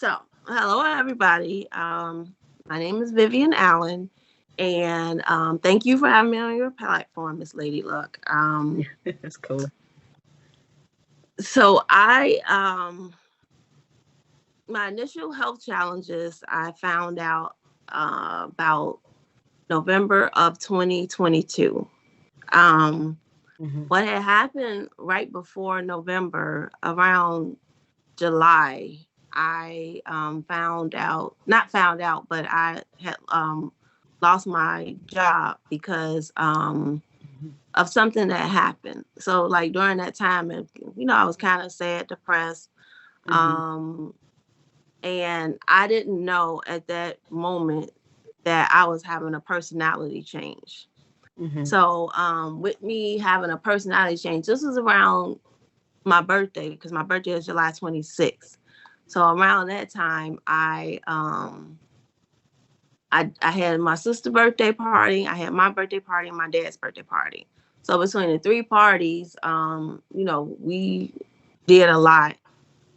So, hello everybody. My name is Vivian Allen, and thank you for having me on your platform, Miss Lady Luck. That's cool. So my initial health challenges I found out about November of 2022. Um, Hmm. what had happened right before November, around July, I found out, not found out, but I had lost my job because of something that happened. So, like during that time, I was kind of sad, depressed, Hmm. um, and I didn't know at that moment that I was having a personality change. Hmm. So, with me having a personality change, this was around my birthday because my birthday is July 26th. So around that time, I had my sister's birthday party, I had my birthday party, and my dad's birthday party. So between the three parties, we did a lot.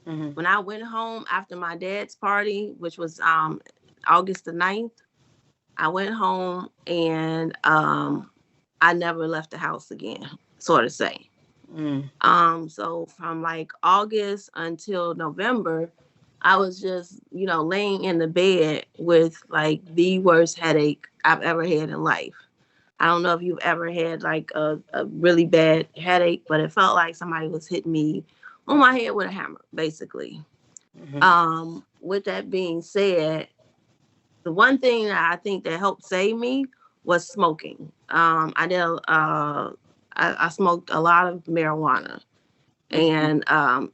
Hmm. When I went home after my dad's party, which was August the 9th, I went home and I never left the house again, sort of say. Mm. So from like August until November, I was just, laying in the bed with like the worst headache I've ever had in life. I don't know if you've ever had like a really bad headache, but it felt like somebody was hitting me on my head with a hammer, basically. Hmm. With that being said, the one thing that I think that helped save me was smoking. I smoked a lot of marijuana, Hmm. and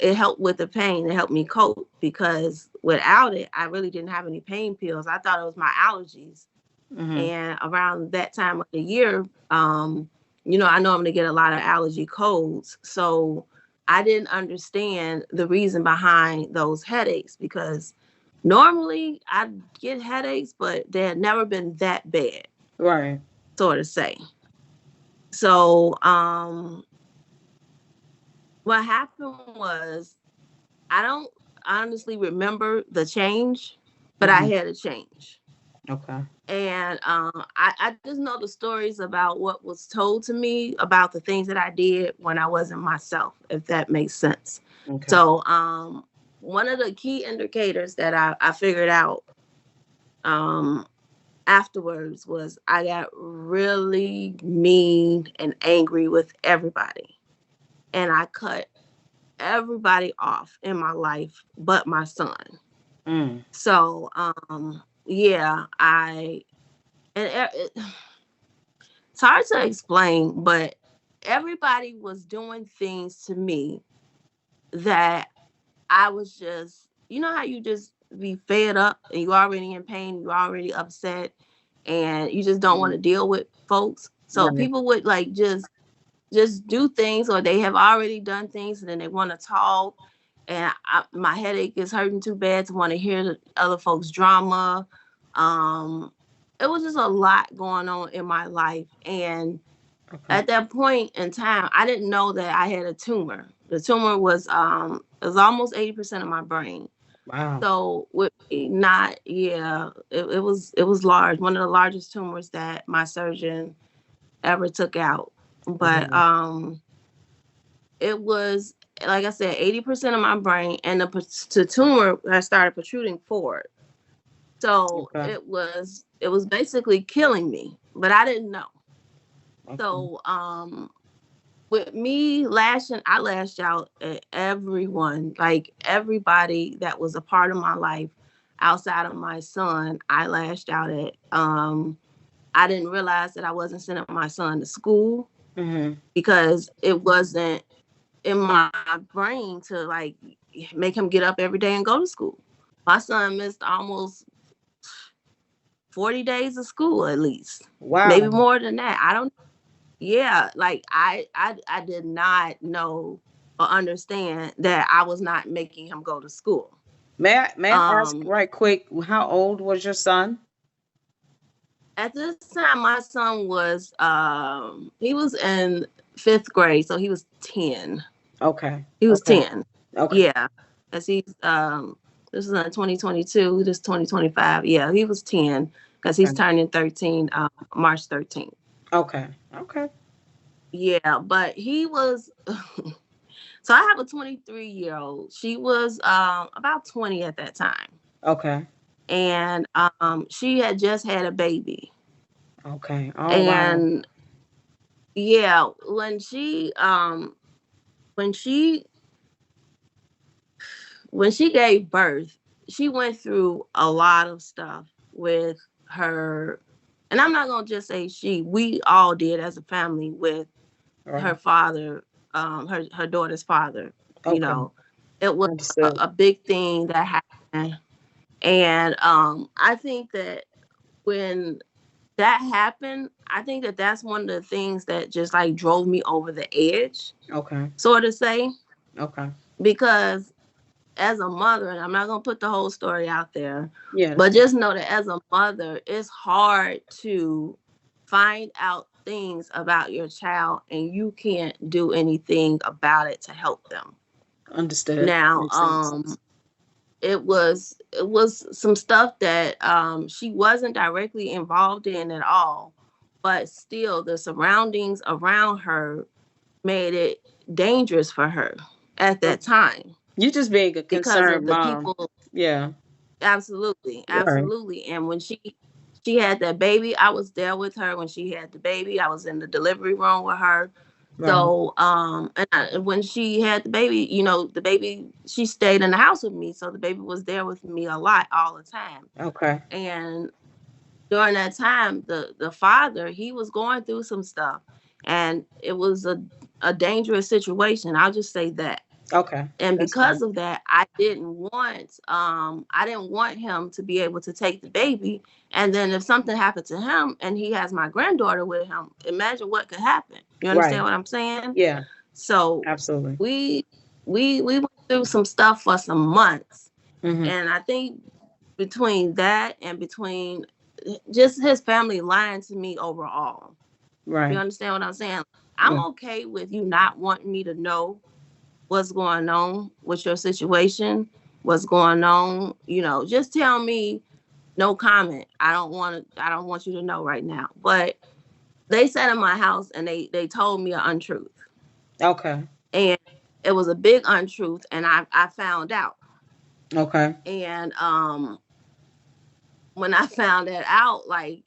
it helped with the pain. It helped me cope because without it, I really didn't have any pain pills. I thought it was my allergies. Hmm. And around that time of the year, I know I'm going to get a lot of allergy colds. So I didn't understand the reason behind those headaches because normally I get headaches, but they had never been that bad, Right. sort of say. So what happened was I don't honestly remember the change, but I Hmm. had a change. Okay. And I just know the stories about what was told to me about the things that I did when I wasn't myself, if that makes sense. Okay. So one of the key indicators that I figured out um, afterwards was I got really mean and angry with everybody. And I cut everybody off in my life but my son. Mm. So, yeah, and it's hard to explain, but everybody was doing things to me that I was just, how you just be fed up and you already in pain, you already upset, and you just don't want Mm. to deal with folks. So Right. people would like just do things, or they have already done things and then they want to talk, and my headache is hurting too bad to want to hear the other folks drama. um it was just a lot going on in my life, and Okay. at that point in time I didn't know that I had a tumor. The tumor was it was almost 80% of my brain. Wow. So with me not, yeah, it was large, one of the largest tumors that my surgeon ever took out. But Hmm. it was, like I said, 80% of my brain, and the tumor had started protruding forward. So Okay. it was basically killing me, but I didn't know. Okay. So with me lashing, I lashed out at everyone, like everybody that was a part of my life outside of my son. I lashed out at. I didn't realize that I wasn't sending my son to school Hmm. because it wasn't in my brain to like make him get up every day and go to school. My son missed almost 40 days of school at least. Maybe Wow. more than that. I don't, yeah, like I did not know or understand that I was not making him go to school. May I ask Um right quick, how old was your son? at this time my son was he was in 5th grade, so he was 10. Okay. He was Okay. 10. Okay. Yeah. As he's This is in 2022. This 2025. Yeah, he was 10 because he's Okay. turning 13 March 13th. Okay. Okay. Yeah, but he was. So I have a 23-year-old. She was about 20 at that time, Okay. and she had just had a baby. Okay. Oh wow. And yeah, when she when she gave birth, she went through a lot of stuff with her. And I'm not gonna just say she. We all did as a family with her Right. father, her daughter's father. You Okay. know, it was Understood. a big thing that happened, and I think that when that happened, I think that that's one of the things that just like drove me over the edge, Okay. sort of say, Okay. because as a mother, and I'm not gonna put the whole story out there, Yeah, that's but fine. just know that as a mother, it's hard to find out things about your child and you can't do anything about it to help them. Understood. Now, Makes sense. it was some stuff that she wasn't directly involved in at all, but still the surroundings around her made it dangerous for her at Oh, that time you just being a because of concerned the mom. people. Yeah. Absolutely, Right. absolutely. And when she had that baby, I was there with her when she had the baby. I was in the delivery room with her. Right. So when she had the baby, the baby, she stayed in the house with me. So the baby was there with me a lot, all the time. Okay. And during that time, the father, he was going through some stuff, and it was a dangerous situation. I'll just say that. Okay. And That's because fine. of that, I didn't want him to be able to take the baby, and then if something happened to him and he has my granddaughter with him, imagine what could happen. You understand Right. what I'm saying? Yeah. So Absolutely. we we went through some stuff for some months, Mm-hmm. and I think between that and between just his family lying to me overall, you Right. understand what I'm saying? I'm Yeah. okay with you not wanting me to know what's going on with your situation, what's going on, just tell me no comment. I don't want you to know right now. But they sat in my house and they told me an untruth. Okay. And it was a big untruth, and I found out. Okay. And when I found that out, like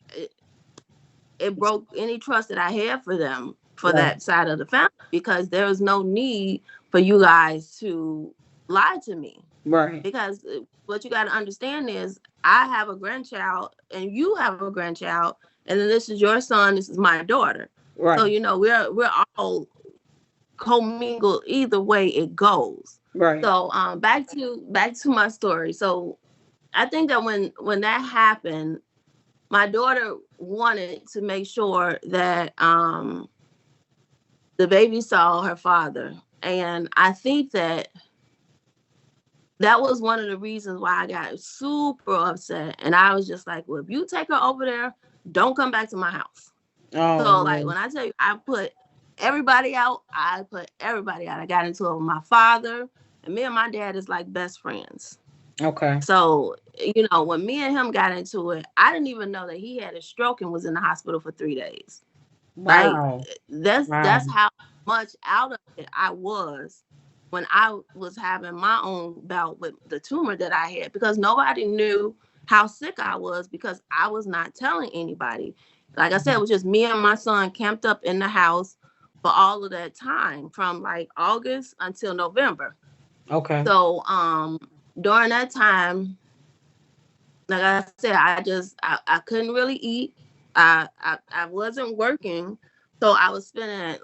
it broke any trust that I had for them, for Right. that side of the family, because there was no need for you guys to lie to me. Right. Because what you got to understand is I have a grandchild and you have a grandchild, and then this is your son, this is my daughter. So Right. we're all commingled either way it goes. Right. So back to my story. So I think that when that happened, my daughter wanted to make sure that the baby saw her father, and I think that was one of the reasons why I got super upset. And I was just like, well, if you take her over there, don't come back to my house. Oh So, like, man. when I tell you, I put everybody out, I put everybody out. I got into it with my father, and me and my dad is like best friends. Okay. So, when me and him got into it, I didn't even know that he had a stroke and was in the hospital for 3 days. Like Wow. Wow. that's how much out of it I was when I was having my own bout with the tumor that I had, because nobody knew how sick I was because I was not telling anybody. Like I said, it Mhm. was just me and my son camped up in the house for all of that time from like August until November. Okay. So during that time, like I said, I couldn't really eat. I wasn't working, so I was spending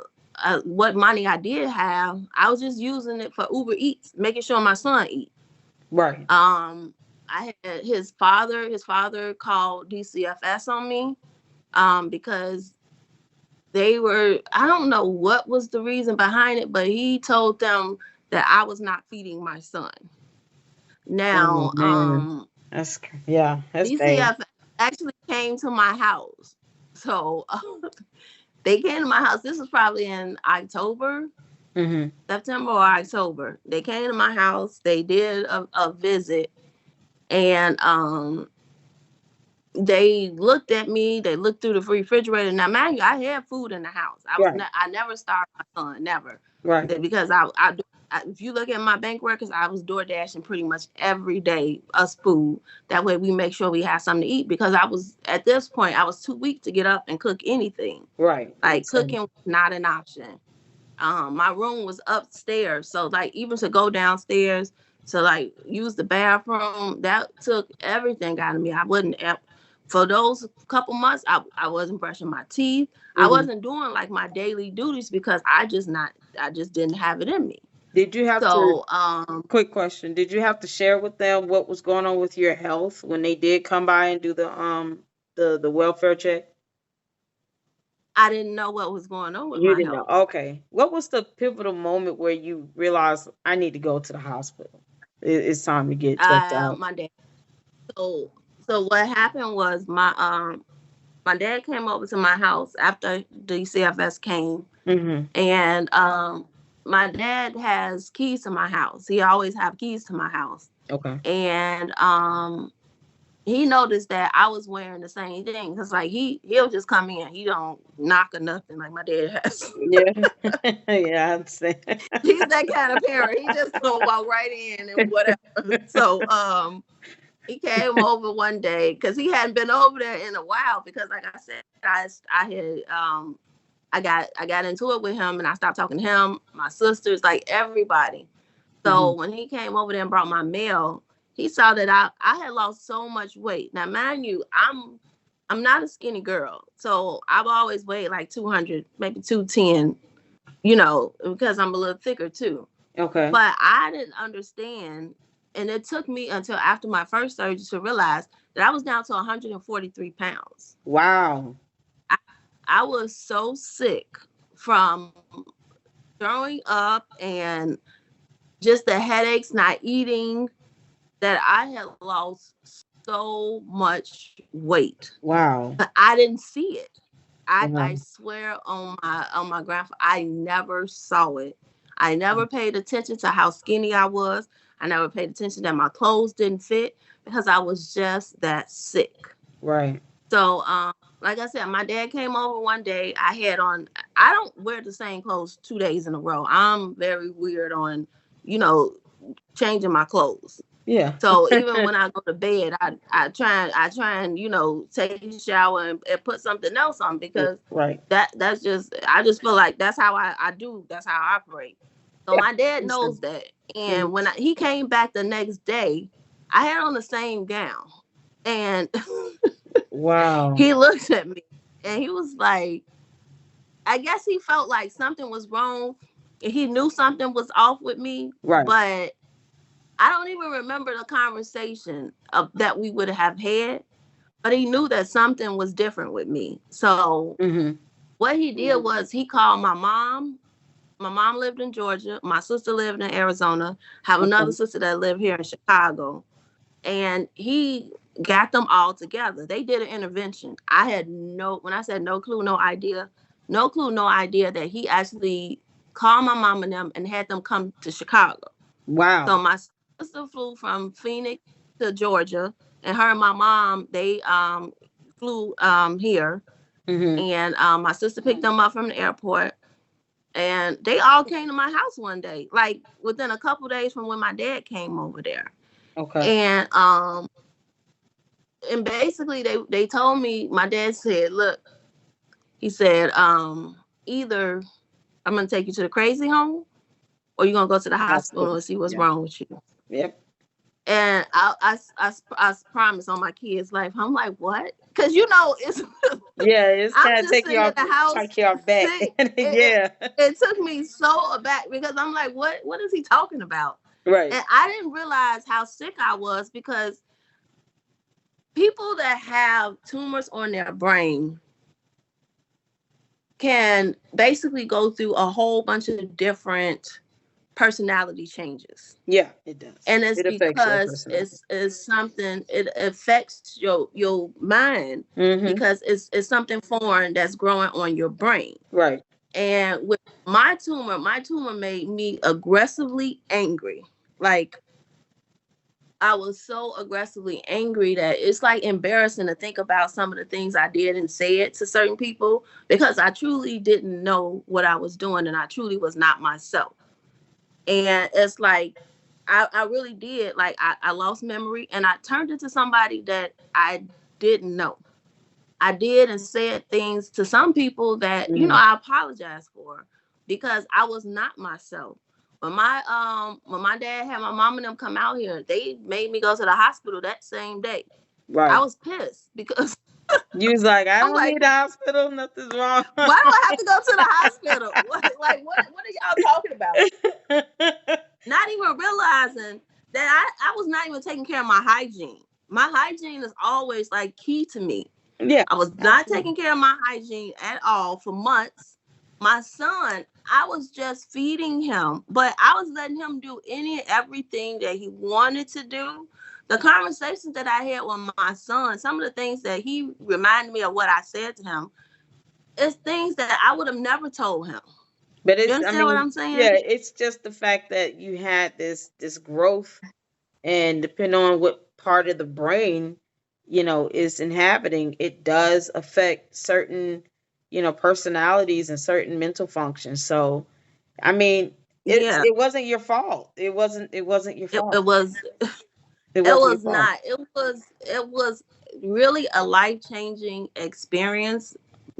what money I did have. I was just using it for Uber Eats, making sure my son eat. Right. Um, I had his father. His father called DCFS on me because they were. I don't know what was the reason behind it, but he told them that I was not feeding my son. Oh Now, man. Yeah, that's bad. DCF actually came to my house. So they came to my house. This was probably in October, Mm-hmm. September or October. They came to my house. They did a visit. And they looked at me. They looked through the refrigerator. Now, mind you, I had food in the house. Right. I never starved my son, never. Right. Because if you look at my bank records, I was door dashing pretty much every day us food. That way, we make sure we have something to eat. Because I was at this point, I was too weak to get up and cook anything. Right. Like cooking was not an option. My room was upstairs, so like even to go downstairs to like use the bathroom, that took everything out of me. I wouldn't for those couple months, I wasn't brushing my teeth. I wasn't doing like my daily duties because I just didn't have it in me. Did you have So quick question, did you have to share with them what was going on with your health when they did come by and do the welfare check? I didn't know what was going on with You my didn't know. health. Okay. What was the pivotal moment where you realized I need to go to the hospital? It's time to get checked out. My dad. So so what happened was my dad came over to my house after the CFS came. Mm-hmm. And my dad has keys to my house. He always have keys to my house. Okay. And he noticed that I was wearing the same thing. Cause like he'll just come in. He don't knock or nothing like my dad has. Yeah. Yeah, I understand. He's that kind of parent. He just gonna walk right in and whatever. So he came over one day because he hadn't been over there in a while because like I said, I had I got into it with him and I stopped talking to him, my sisters, like everybody. So when he came over there and brought my mail, he saw that I had lost so much weight. Now, mind you, I'm not a skinny girl. So I've always weighed like 200, maybe 210, because I'm a little thicker too. Okay. But I didn't understand. And it took me until after my first surgery to realize that I was down to 143 pounds. Wow. I was so sick from growing up and just the headaches, not eating, that I had lost so much weight. Wow. But I didn't see it. I Uh-huh. swear on my grandfather, I never saw it. I never paid attention to how skinny I was. I never paid attention that my clothes didn't fit because I was just that sick. Right. So, like I said, my dad came over one day. I don't wear the same clothes 2 days in a row. I'm very weird on, you know, changing my clothes. Yeah. So even when I go to bed, I try and take a shower and put something else on because Right. that's just I just feel like that's how I do. That's how I operate. So Yeah. my dad Understand. knows that. And when he came back the next day, I had on the same gown. And Wow. he looked at me and he was like, I guess he felt like something was wrong. He knew something was off with me, Right. but I don't even remember the conversation that we would have had. But he knew that something was different with me. So what he did was he called my mom. My mom lived in Georgia. My sister lived in Arizona. I have another sister that lived here in Chicago. And he got them all together. They did an intervention. I had when I said no clue, no idea, no clue, no idea that he actually called my mom and them and had them come to Chicago. Wow. So my sister flew from Phoenix to Georgia, and her and my mom, they flew here. And my sister picked them up from the airport. And they all came to my house one day, like within a couple days from when my dad came over there. Okay. And basically they told me, my dad said, look, he said, either I'm gonna take you to the crazy home or you're gonna go to the hospital and see what's wrong with you. Yep. And I promise on my kids' life, I'm like, what? Because it's it's I'm kind of just take sitting you in off, the house, take you off back. Yeah. It took me so aback because I'm like, what is he talking about? Right. And I didn't realize how sick I was because people that have tumors on their brain can basically go through a whole bunch of different personality changes. Yeah, it does. And it's because it's something, it affects your mind because it's something foreign that's growing on your brain. Right. And with my tumor made me aggressively angry. Like I was so aggressively angry that it's like embarrassing to think about some of the things I did and said to certain people, because I truly didn't know what I was doing and I truly was not myself. And it's like I really did, like I lost memory and I turned into somebody that I didn't know. I did and said things to some people that, Mm-hmm. I apologize for, because I was not myself. When my dad had my mom and them come out here, they made me go to the hospital that same day. I Right. was pissed because You was like, I I'm don't like, need the hospital. Nothing's wrong. why do I have to go to the hospital? What are y'all talking about? Not even realizing that I was not even taking care of my hygiene. My hygiene is always like key to me. Yeah, I was not absolutely. taking care of my hygiene at all for months. My son, I was just feeding him, but I was letting him do any and everything that he wanted to do. The conversations that I had with my son, some of the things that he reminded me of what I said to him, is things that I would have never told him. But You it's, I understand what mean, I'm saying? yeah, it's just the fact that you had this growth, and depending on what part of the brain, is inhabiting, it does affect certain, personalities and certain mental functions. So, I mean, Yeah. it wasn't your fault. It wasn't your It, fault. it was It it wasn't your was fault. not. It was really a life-changing experience,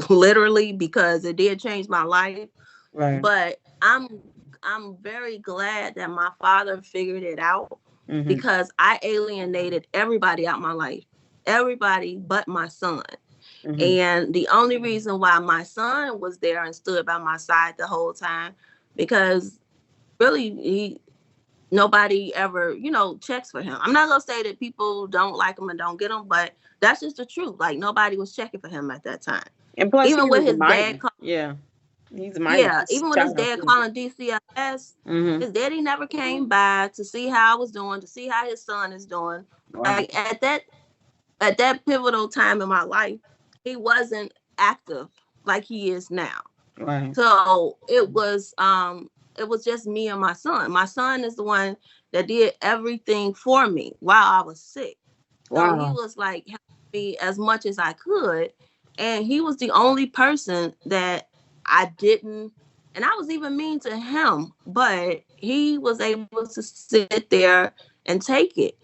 literally, because it did change my life. Right. But I'm very glad that my father figured it out, Mhm. because I alienated everybody out my life. Everybody but my son. Mhm. And the only reason why my son was there and stood by my side the whole time, because really he nobody ever, checks for him. I'm not gonna say that people don't like him and don't get him, but that's just the truth. Like nobody was checking for him at that time. And plus, he Even was with a his dad, minor. Yeah, he's a minor. yeah, He's even with his child. dad Yeah. calling DCFS, Mhm. his daddy never came by to see how I was doing, to see how his son is doing. Wow. Like at that pivotal time in my life, he wasn't active like he is now. Right. So it was just me and my son. My son is the one that did everything for me while I was sick. So he Wow. was like helping me as much as I could. And he was the only person that I didn't, and I was even mean to him, but he was able to sit there and take it.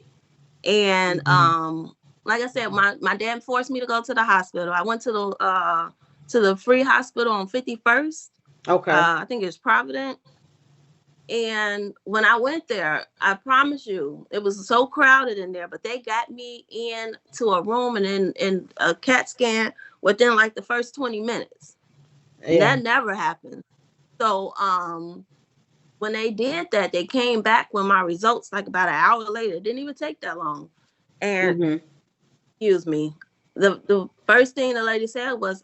And Mhm. like I said, my dad forced me to go to the hospital. I went to the free hospital on 51st. Okay. I think it's Providence. And when I went there, I promise you, it was so crowded in there, but they got me in to a room and in a CAT scan within like the first 20 minutes. And Yeah. that never happened. So when they did that, they came back with my results like about an hour later. It didn't even take that long. And Mhm. excuse me, the first thing the lady said was,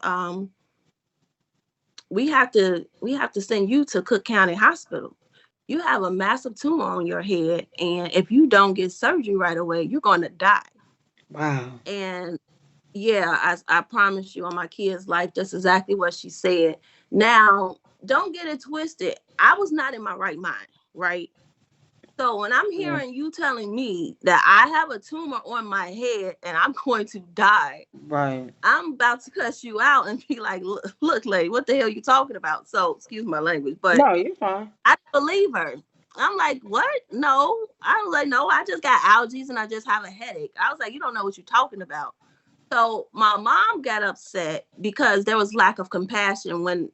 we have to send you to Cook County Hospital. You have a massive tumor on your head, and if you don't get surgery right away, you're going to die. Wow. And yeah, I promise you on my kid's life, that's exactly what she said. Now, don't get it twisted. I was not in my right mind, right? So when I'm Yeah. hearing you telling me that I have a tumor on my head and I'm going to die, Right. I'm about to cuss you out and be like, look, lady, what the hell you talking about? So excuse my language, but No, you're fine. I believe her. I'm like, what? No. I was like, no, I just got allergies and I just have a headache. I was like, you don't know what you're talking about. So my mom got upset because there was lack of compassion when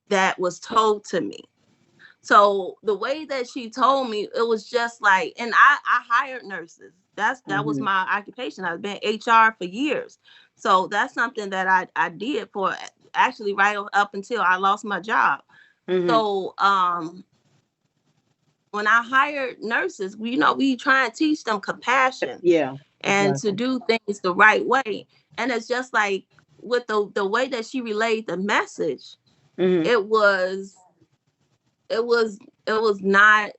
that was told to me. So the way that she told me, it was just like, and I hired nurses. That was Mhm. my occupation. I've been HR for years. So that's something that I did for actually right up until I lost my job. Mhm. So when I hired nurses, we try and teach them compassion Yeah. and to Exactly. do things the right way. And it's just like with the way that she relayed the message, Mhm. it was it was it was not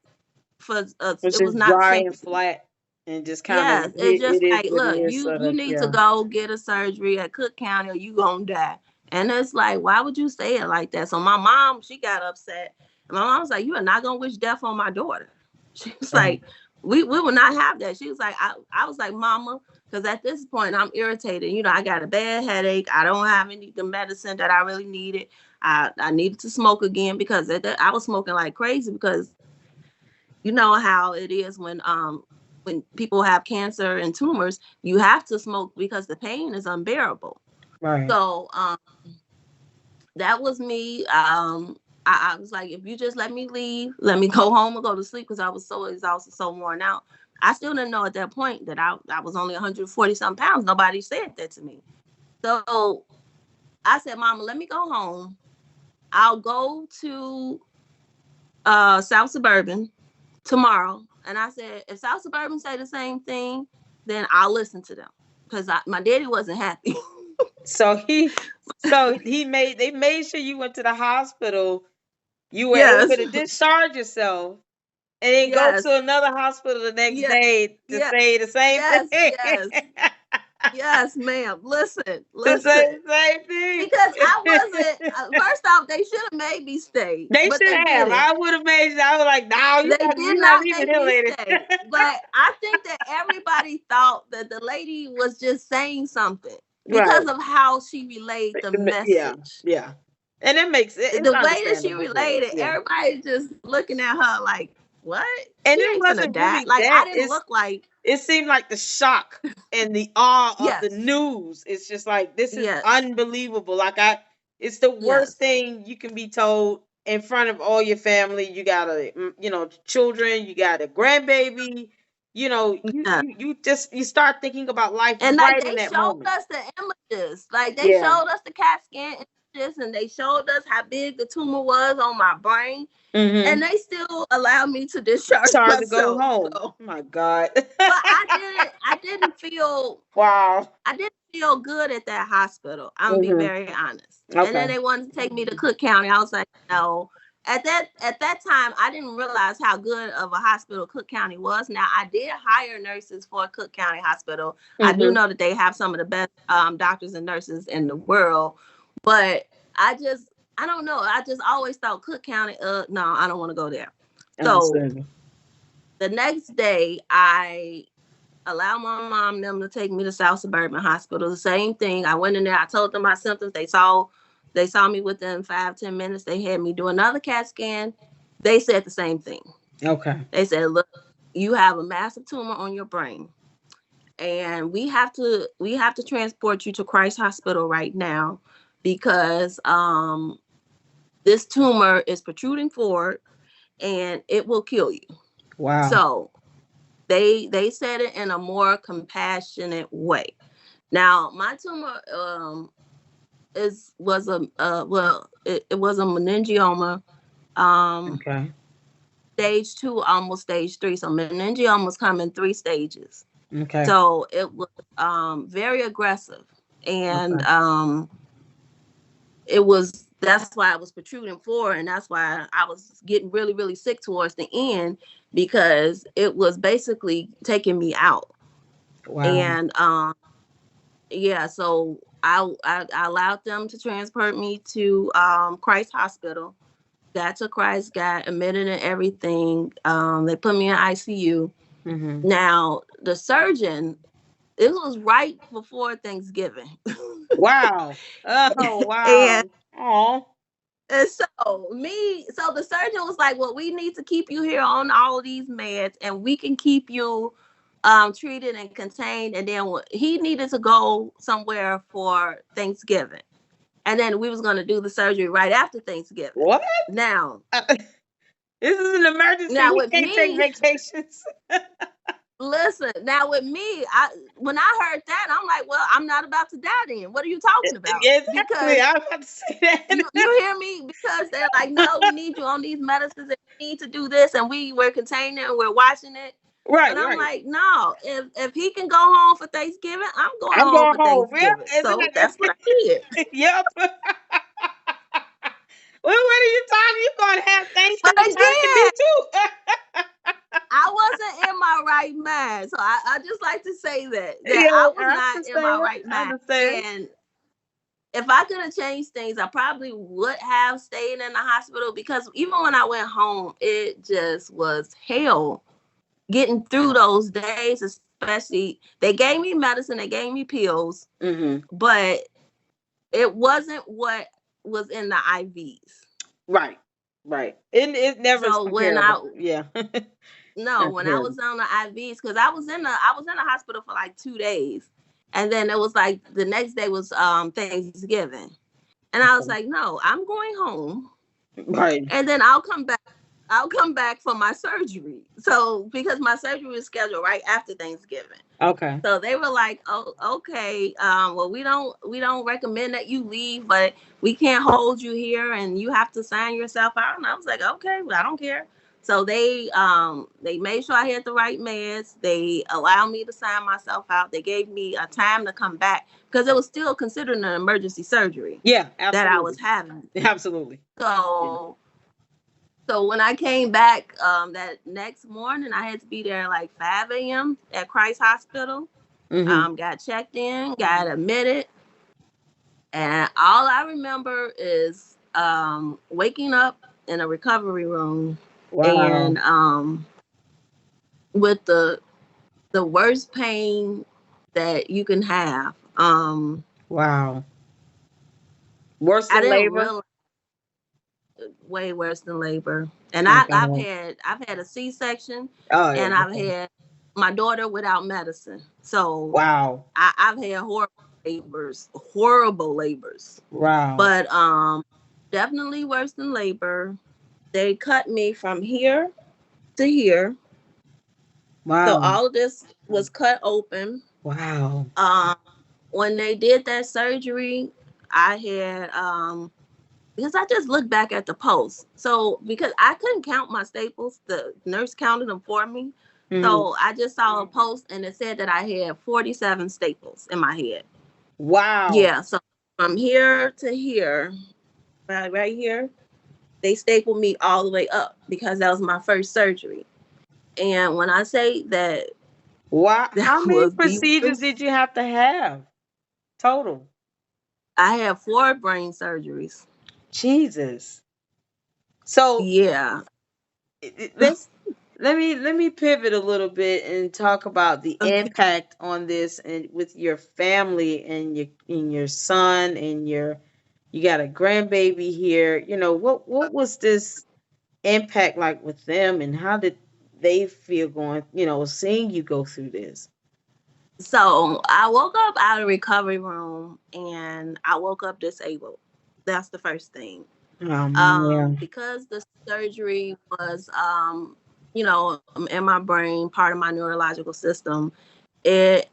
for It's it was just not dry and sympathy. flat, and just kind of Yes, it's it just is like, what it look, is. you Sort you of. need to Yeah. go get a surgery at Cook County or you gonna die. And it's like, why would you say it like that? So my mom, she got upset. And my mom was like, you are not gonna wish death on my daughter. She was Right. like, we would not have that. She was like, I was like, Mama, because at this point I'm irritated. You know, I got a bad headache. I don't have any the medicine that I really needed. I needed to smoke again because I was smoking like crazy because you know how it is when people have cancer and tumors, you have to smoke because the pain is unbearable. Right. So that was me. I was like, if you just let me leave, let me go home and go to sleep because I was so exhausted, so worn out. I still didn't know at that point that I was only 140 some pounds. Nobody said that to me. So I said, Mama, let me go home. I'll go to South Suburban tomorrow. And I said, if South Suburban say the same thing, then I'll listen to them. Because my daddy wasn't happy. So they made sure you went to the hospital. You were able Yes. to discharge yourself and then go Yes. to another hospital the next Yes. day to Yes. say the same Yes. thing. Yes. Yes, ma'am. Listen, To listen. say the same thing. Because I wasn't. First off, they should have made me stay, They but they should have. didn't. I would have made I was like, no, They did you're not not leaving make here, me lady. stay. But I think that everybody thought that the lady was just saying something Right. because of how she relayed the Yeah. message. Yeah. And it makes it's The way that she understandable. Yeah. relayed it, Yeah. everybody just looking at her like, "What? And She it ain't finna wasn't die." really Like I that. didn't look like. It seemed like the shock and the awe of the Yes, news. It's just like this is yes, unbelievable. It's the worst yes, thing you can be told in front of all your family. You got children. You got a grandbaby. yes. You start thinking about life And like right in they that showed moment. us the images, like they Yeah. showed us the CAT scan images, and they showed us how big the tumor was on my brain, Mm-hmm. and they still allowed me to discharge It's hard to go myself. home. So, Oh my God. but I didn't feel, Wow. I didn't feel good at that hospital. I'm gonna be Mm-hmm. very honest. And then Okay. they wanted to take me to Cook County. I was like, no. At that time, I didn't realize how good of a hospital Cook County was. Now I did hire nurses for Cook County Hospital. I do Mm-hmm. know that they have some of the best doctors and nurses in the world, but I don't know. I just always thought Cook County. No, I don't want to go there. So Understandable. the next day, I allow my mom and them to take me to South Suburban Hospital. The same thing. I went in there. I told them my symptoms. They saw me within 5-10 minutes. They had me do another CAT scan. They said the same thing. Okay. They said, "Look, you have a massive tumor on your brain, and we have to transport you to Christ Hospital right now because this tumor is protruding forward and it will kill you." Wow. So they said it in a more compassionate way. Now, my tumor is was a it was a meningioma, um Okay. stage 2, almost stage 3. So meningiomas come in 3 stages. Okay. So it was very aggressive, and Okay. it was that's why I was protruding forward, and that's why I was getting really really sick towards the end, because it was basically taking me out. Wow. And yeah, so I allowed them to transport me to Christ Hospital. Got to Christ, got admitted and everything. They put me in ICU. Mm-hmm. Now the surgeon, it was right before Thanksgiving, Wow. Oh, and wow. Oh. so the surgeon was like, "Well, we need to keep you here on all of these meds, and we can keep you treated and contained." And then he needed to go somewhere for Thanksgiving, and then we was gonna do the surgery right after Thanksgiving. What? Now, This is an emergency. now We with can't take me, vacations. listen. Now with me, when I heard that, I'm like, "Well, I'm not about to die. Then what are you talking about?" Exactly. Because I was about to say that. you hear me? Because they're like, "No, we need you on these medicines, and we need to do this, and we're containing it and we're watching it." Right, But I'm right. like, "No, if he can go home for Thanksgiving, I'm going I'm home going for home. Yeah, Thanksgiving." isn't So that that's what I did. good? Yep. Well, what are you talking? You're going to have But Thanksgiving turkey again, too. I wasn't in my right mind. So I just like to say that Yeah, I was I not in my understand. right I mind. understand. And if I could have changed things, I probably would have stayed in the hospital, because even when I went home, it just was hell. getting through those days, especially they gave me medicine, they gave me pills, but it wasn't what was in the IVs. Right. Right. It never is So when I comparable. Yeah. no, Not when I comparable. was on the IVs, because I was in the hospital for like 2 days, and then it was like the next day was Thanksgiving, and I was Okay. like, no, I'm going home, Right. and then I'll come back for my surgery. So because my surgery was scheduled right after Thanksgiving. Okay. So they were like, "Oh, okay. Well, we don't recommend that you leave, but we can't hold you here, and you have to sign yourself out." And I was like, "Okay, well, I don't care." So they made sure I had the right meds. They allowed me to sign myself out. They gave me a time to come back because it was still considered an emergency surgery Yeah, that I was absolutely. having. Absolutely. Yeah. So so when I came back that next morning, I had to be there like 5 a.m. at Christ Hospital. Mhm. Got checked in, got admitted, and all I remember is waking up in a recovery room Wow. and with the worst pain that you can have. Wow. Worse I than didn't labor? realize way worse than labor, and My I've God. had I've had a C-section, Oh, yeah. and I've Okay. had my daughter without medicine, so Wow. I've had horrible labors, Wow. but definitely worse than labor. They cut me from here to here, so Wow. all of this was cut open. Wow. Um, when they did that surgery, I had because I just looked back at the post. So because I couldn't count my staples, the nurse counted them for me. Mhm. So I just saw a post and it said that I had 47 staples in my head. Wow. Yeah, so from here to here, right here, they stapled me all the way up because that was my first surgery. And when I say that Wow. that How many was the procedures worst, did you have to have total? I had 4 brain surgeries. Jesus. So Yeah. let's let me pivot a little bit and talk about the Okay. impact on this and with your family and your son and you got a grandbaby here. What was this impact like with them, and how did they feel going, seeing you go through this? So I woke up out of recovery room and I woke up disabled. That's the first thing. Oh man. Because the surgery was, in my brain, part of my neurological system, it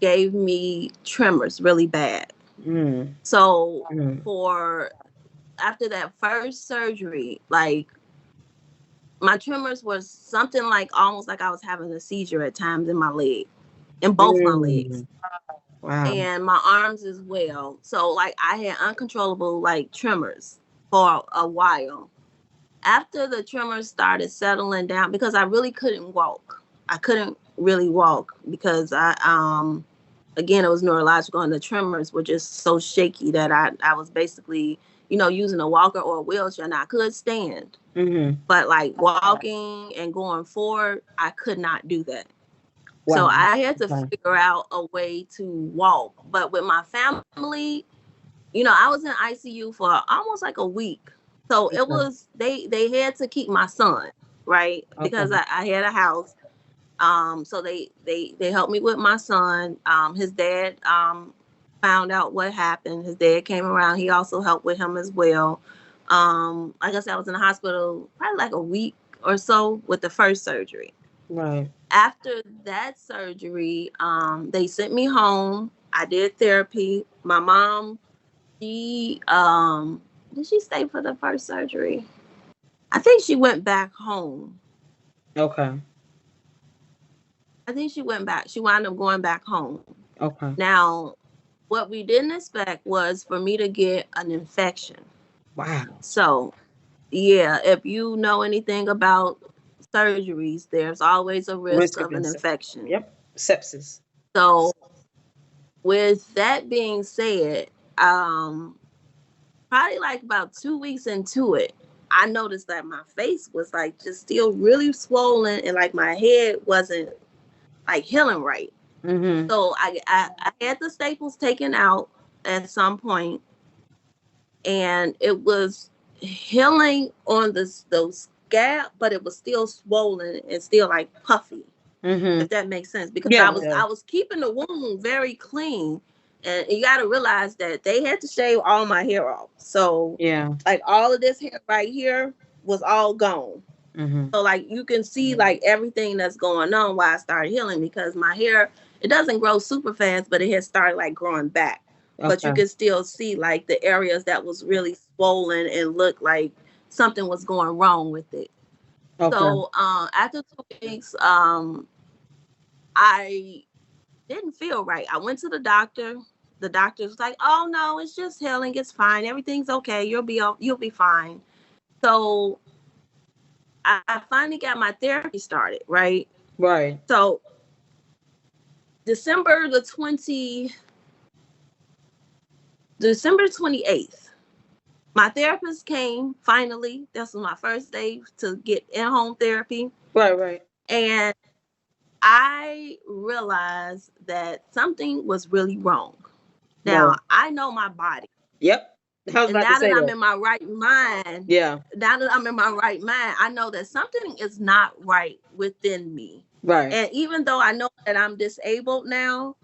gave me tremors really bad. Mm, So mm, for after that first surgery, like my tremors was something like almost like I was having a seizure at times in my leg, in both my legs, mm. Wow. and my arms as well. So like I had uncontrollable like tremors for a while. After the tremors started settling down, because I really couldn't walk. I couldn't really walk because I again it was neurological, and the tremors were just so shaky that I was basically, using a walker or a wheelchair, and I could stand. Mm-hmm. But like walking and going forward, I could not do that. So Wow. I had to Okay. figure out a way to walk. But with my family, I was in ICU for almost like a week. So it Okay. was they had to keep my son, right? Okay. Because I had a house. So they helped me with my son. His dad found out what happened. His dad came around. He also helped with him as well. Like I said, I was in the hospital probably like a week or so with the first surgery. Right. After that surgery, they sent me home. I did therapy. My mom, she did she stay for the first surgery? I think she went back home. Okay. I think she went back. She wound up going back home. Okay. Now, what we didn't expect was for me to get an infection. Wow. So, yeah, if you know anything about surgeries, there's always a risk Risk of of an insect. infection. Yep. Sepsis. So, with that being said, um, probably like about 2 weeks into it, I noticed that my face was like just still really swollen, and like my head wasn't like healing right. Mm-hmm. So I had the staples taken out at some point, and it was healing on those scab, but it was still swollen and still like puffy, Mm-hmm. if that makes sense. Because Yeah, I yeah. was keeping the wound very clean, and you got to realize that they had to shave all my hair off. So Yeah. like all of this hair right here was all gone. Mm-hmm. So like you can see like everything that's going on while I started healing, because my hair, it doesn't grow super fast, but it has started like growing back. But you Okay. can still see like the areas that was really swollen and looked like something was going wrong with it. Okay. So after 2 weeks, I didn't feel right. I went to the doctor. The doctor was like, "Oh no, it's just healing. It's fine. Everything's okay. You'll be fine." So I finally got my therapy started, right? Right. So December the 20 December 28th, my therapist came finally. This was my first day to get in-home therapy. Right. Right. And I realized that something was really wrong. Now, Right. I know my body. Yep. I was And about to now that say I'm that. in my right mind, Yeah. I know that something is not right within me. Right. And even though I know that I'm disabled now,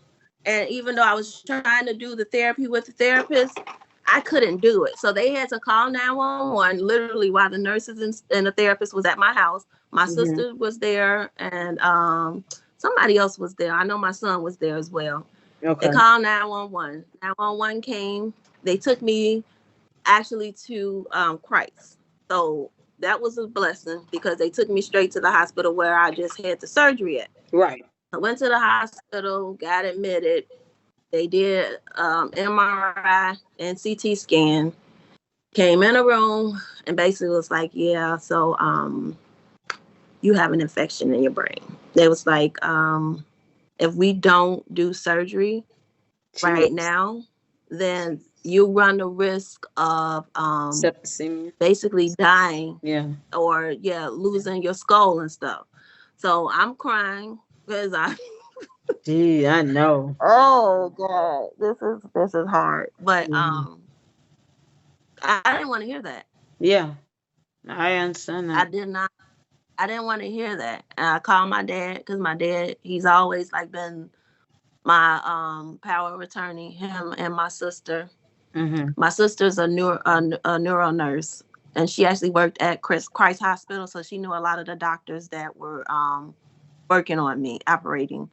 and even though I was trying to do the therapy with the therapist, I couldn't do it. So they had to call 911 literally while the nurses and the therapist was at my house. My Mm-hmm. sister was there, and somebody else was there. I know my son was there as well. They Okay. called 911. 911 came. They took me actually to Christ. So that was a blessing because they took me straight to the hospital where I just had the surgery at. Right. I went to the hospital, got admitted. They did MRI and CT scan. Came in a room and basically was like, yeah, so you have an infection in your brain. They was like, if we don't do surgery right Jesus. now, then you run the risk of Septicemia. basically dying, Yeah. or yeah, losing your skull and stuff. So I'm crying because I Gee, I know. oh god, this is hard. But Mm-hmm. I didn't want to hear that. Yeah. I understand I that. did not. I didn't want to hear that. And I called my dad because my dad, he's always like been my power of attorney. Him and my sister. Mm-hmm. My sister's a neuro nurse, and she actually worked at Christ Hospital, so she knew a lot of the doctors that were working on me, operating.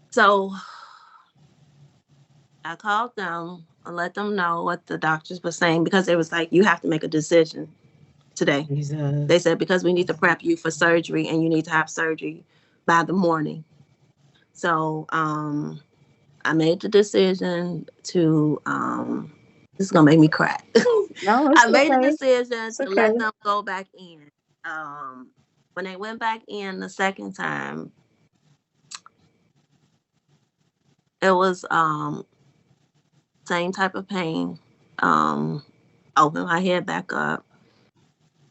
So I called them and let them know what the doctors were saying, because it was like, you have to make a decision today. They Jesus. said, because we need to prep you for surgery and you need to have surgery by the morning. So I made the decision to, this is going to make me cry. No, it's I made a okay. decision It's to okay. let them go back in. Um, when they went back in the second time, it was same type of pain. Um, Open my head back up.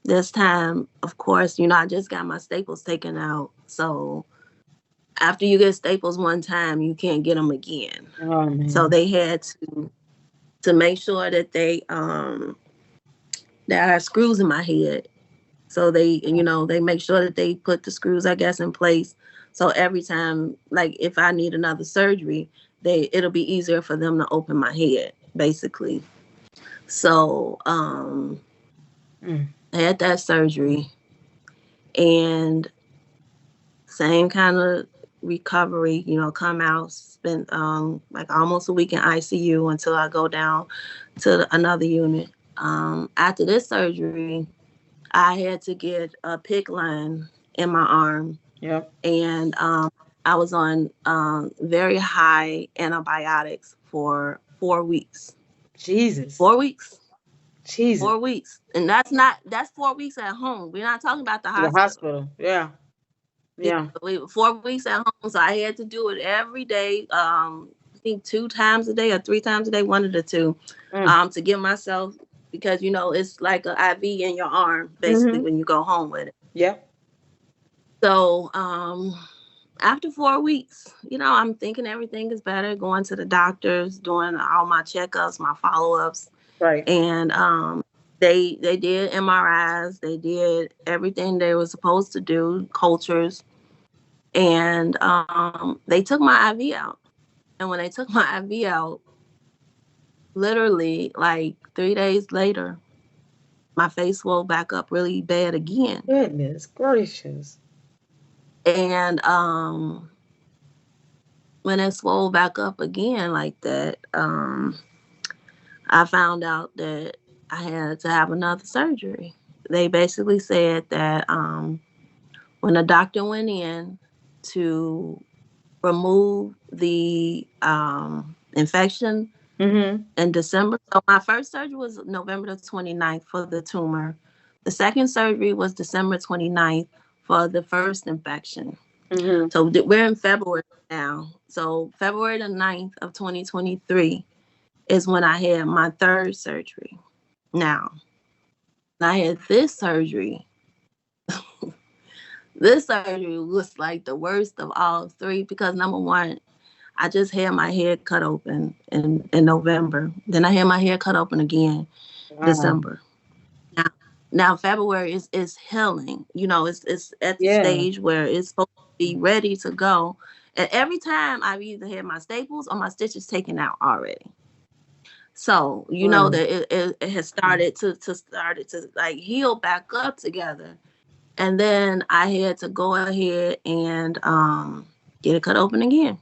This time, of course, I just got my staples taken out. So after you get staples one time, you can't get them again. Oh So man. they had to make sure that there are screws in my head. So they make sure that they put the screws, I guess, in place. So every time, like if I need another surgery, it'll be easier for them to open my head, basically. So Mm. I had that surgery, and same kind of recovery, come out, spent like almost a week in ICU until I go down to another unit. After this surgery, I had to get a PIC line in my arm, Yep. and I was on very high antibiotics for 4 weeks. Jesus. 4 weeks. Jesus. 4 weeks. And that's 4 weeks at home. We're not talking about the The hospital. hospital. Yeah. Yeah, Yeah. 4 weeks at home. So I had to do it every day. I think 2 times a day or 3 times a day, one of the two, Mm. to give myself, because it's like an IV in your arm basically Mm-hmm. when you go home with it. Yep. So after 4 weeks, I'm thinking everything is better, going to the doctors, doing all my checkups, my follow-ups, Right. and they did MRIs, they did everything they were supposed to do, cultures, and they took my IV out. And when they took my IV out, literally like 3 days later, my face swelled back up really bad again. Goodness gracious. And when it swelled back up again like that, I found out that I had to have another surgery. They basically said that when the doctor went in to remove the infection Mm-hmm. in December. So my first surgery was November the 29th for the tumor. The second surgery was December 29th for the first infection. Mm-hmm. So we're in February now. So February the 9th of 2023 is when I had my third surgery. Now, I had this surgery. This surgery was like the worst of all three because number one, I just had my head cut open in November. Then I had my hair cut open again Wow. December. Now, now February is healing. It's at the Yeah. stage where it's supposed to be ready to go. And every time I've either had my staples or my stitches taken out already. So you know Right. that it has started to like heal back up together. And then I had to go ahead and get it cut open again.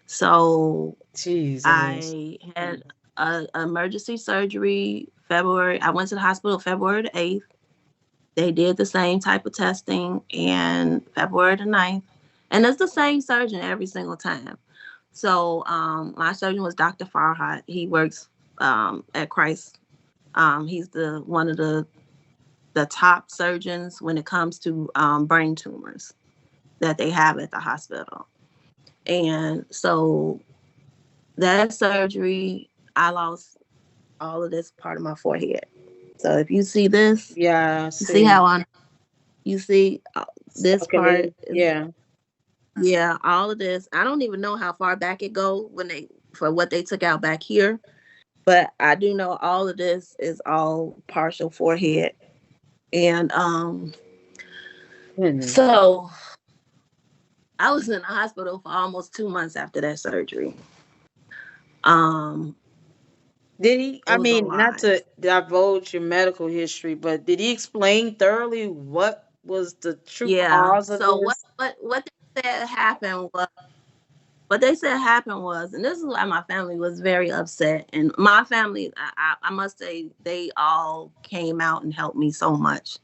So Jesus. I had a emergency surgery February. I went to the hospital February the 8th. They did the same type of testing and February the 9th. And it's the same surgeon every single time. So my surgeon was Dr. Farhat. He works at Christ. He's the one of the top surgeons when it comes to brain tumors that they have at the hospital. And so that surgery, I lost all of this part of my forehead. So if you see this, Yeah, I you see see. how you see this Sucking part in. is, Yeah. yeah, all of this. I don't even know how far back it go when they for what they took out back here, but I do know all of this is all partial forehead. And Goodness. so I was in the hospital for almost 2 months after that surgery. Um, Did he, it I was a mean, not lot. to divulge your medical history, but did he explain thoroughly what was the true Yeah. cause of So what this? what what they said happened was what they said happened was, and this is why my family was very upset. And my family, I must say, they all came out and helped me so much.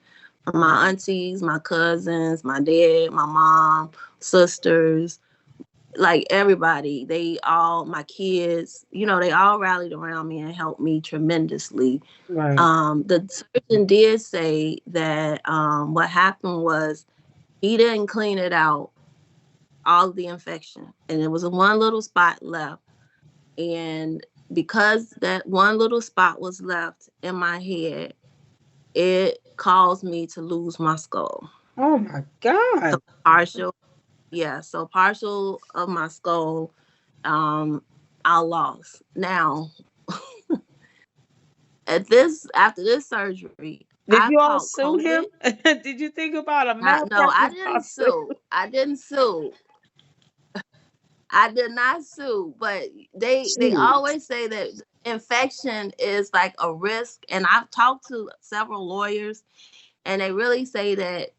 From my aunties, my cousins, my dad, my mom, sisters, like everybody, they all, my kids, they all rallied around me and helped me tremendously. Right. The surgeon did say that what happened was he didn't clean it out, all of the infection, and there was one little spot left. And because that one little spot was left in my head, it caused me to lose my skull. Oh my So God. partial, yeah, so partial of my skull, um, I lost. Now, after this surgery, Did I you all caught sue him? COVID. Did you think about a No, I malpractice didn't lawsuit? sue. I didn't sue. I did not sue, but they Jeez. always say that infection is like a risk. And I've talked to several lawyers, and they really say that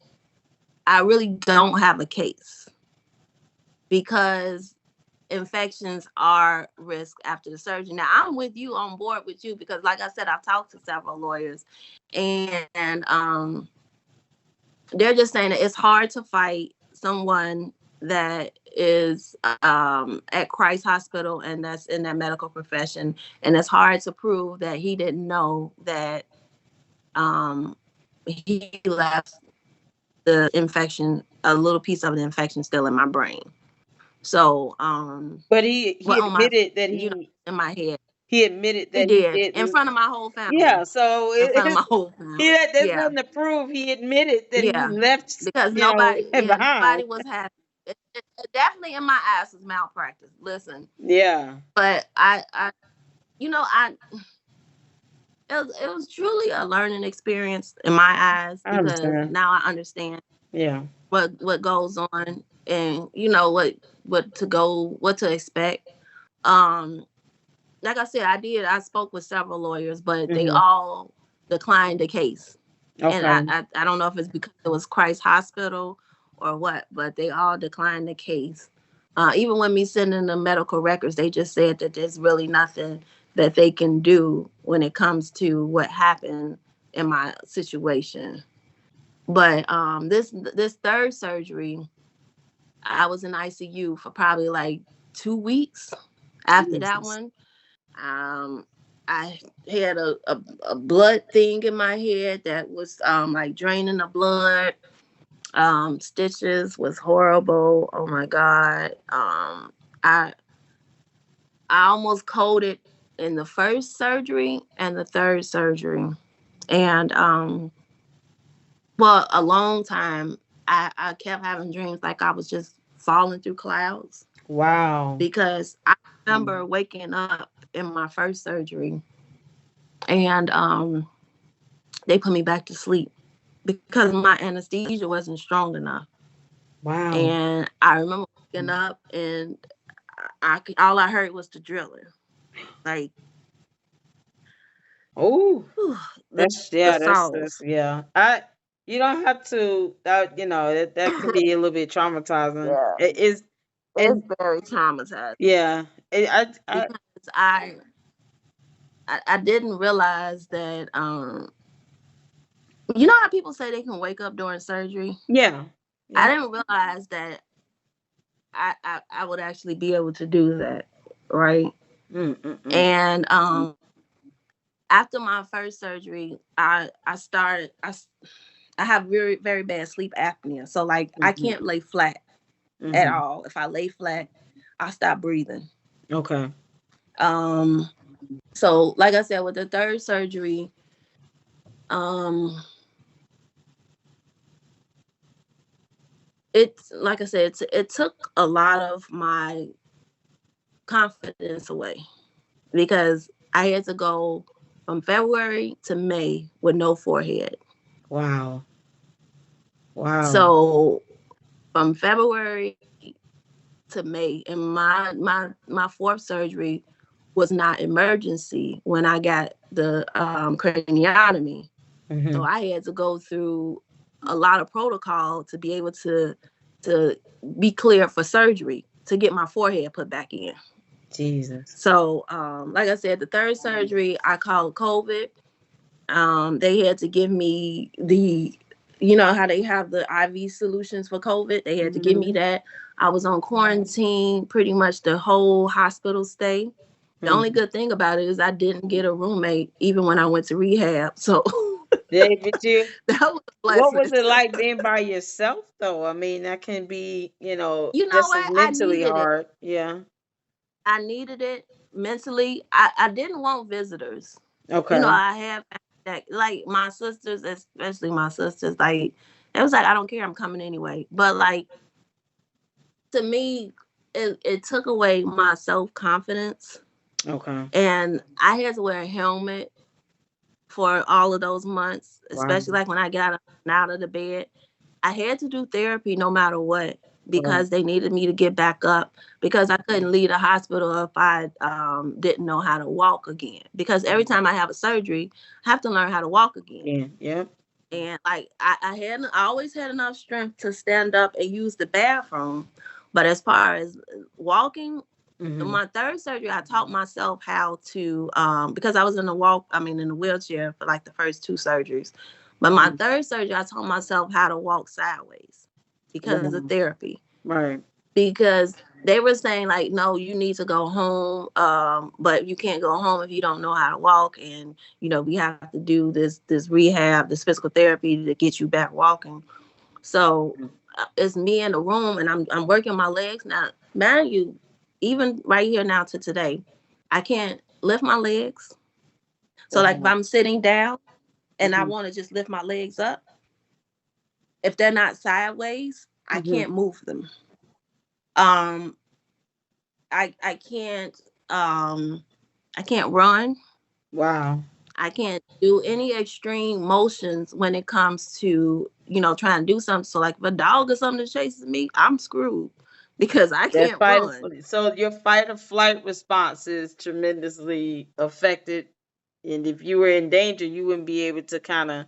I really don't have a case because infections are risk after the surgery. Now I'm with you, on board with you, because like I said, I've talked to several lawyers, and they're just saying that it's hard to fight someone that is at Christ Hospital and that's in that medical profession, and it's hard to prove that he didn't know that um, he left the infection, a little piece of the infection, still in my brain. So, But he well, on my, admitted that you know, he in my head. he admitted He that he did in didn't. front of my whole family. Yeah, so In front of my whole he family. had, there's Yeah, nothing to prove. He admitted that he yeah. left, Because nobody, yeah, behind. nobody was happy. It definitely in my eyes was malpractice. Listen, Yeah, but you know, it was truly a learning experience in my eyes I because understand. now I understand Yeah. what goes on and what to expect. Um, like I said, I spoke with several lawyers, but they Hmm. all declined the case. And Okay. I don't know if it's because it was Christ Hospital or what, but they all declined the case. Even when me sending the medical records, they just said that there's really nothing that they can do when it comes to what happened in my situation. But this third surgery, I was in ICU for probably like 2 weeks. After that Jesus. one, um, I had a blood thing in my head that was like draining the blood. Stitches was horrible. Oh my god. I I almost coded in the first surgery and the third surgery, and well, a long time. I kept having dreams like I was just falling through clouds Wow. because I remember waking up in my first surgery and they put me back to sleep because my anesthesia wasn't strong enough. Wow. And I remember waking up and all I heard was the drilling, like Oh, whew, the that's, the that's saws. yeah. You don't have to. That can be a little bit traumatizing. Yeah, It is, it's and very traumatizing yeah, because I didn't realize that you know how people say they can wake up during surgery. yeah, I yeah. didn't realize that I would actually be able to do that, right? Mm, mm, mm. And after my first surgery, I have very very bad sleep apnea. So like I Mhm, can't lay flat at mhm. all. If I lay flat, I stop breathing. Okay. Um so like I said with the third surgery, um it's like I said, it took a lot of my confidence away because I had to go from February to May with no forehead. Wow. Wow. So from February to May, and my fourth surgery was not emergency when I got the craniotomy. So Mhm. I had to go through a lot of protocol to be able to be clear for surgery to get my forehead put back in. Jesus. So, like I said, the third surgery I called COVID. They had to give me you know how they have the IV solutions for COVID. They had to give me Mhm. that. I was on quarantine pretty much the whole hospital stay. The only Mm. good thing about it is I didn't get a roommate even when I went to rehab. So David, you. that was a What blessing. was it like being by yourself, though? I mean, that can be, You know just as what? I mentally needed it. hard. Yeah. I needed it mentally. I didn't want visitors. You know, Okay. I have that like my sisters, especially my sisters, like it was like I don't care, I'm coming anyway. But like to me, it took away my self confidence, Okay. and I had to wear a helmet for all of those months, Wow. especially like when I got up and out of the bed. I had to do therapy no matter what Right. because they needed me to get back up because I couldn't leave the hospital if I didn't know how to walk again. Because every time I have a surgery, I have to learn how to walk again. Yeah. Yep. And like I always had enough strength to stand up and use the bathroom, but as far as walking, Mhm. my third surgery, I taught myself how to because I was in a wheelchair for like the first two surgeries. But my Mhm. third surgery, I taught myself how to walk sideways because of Wow. therapy. Right. Because they were saying like, no, you need to go home, but you can't go home if you don't know how to walk, and we have to do this rehab, this physical therapy to get you back walking. So Mm. it's me in the room, and I'm working my legs now. Mind you, even right here now to today, I can't. lift my legs. So like if Wow. I'm sitting down and I Hmm. want to just lift my legs up, if they're not sideways, I Hmm. can't move them. Um, I I can't run. Wow. I can't do any extreme motions when it comes to, trying to do something. So like if a dog or something chases me, I'm screwed because I That can't fight run. or so your fight or flight response is tremendously affected. And if you were in danger, you wouldn't be able to kind of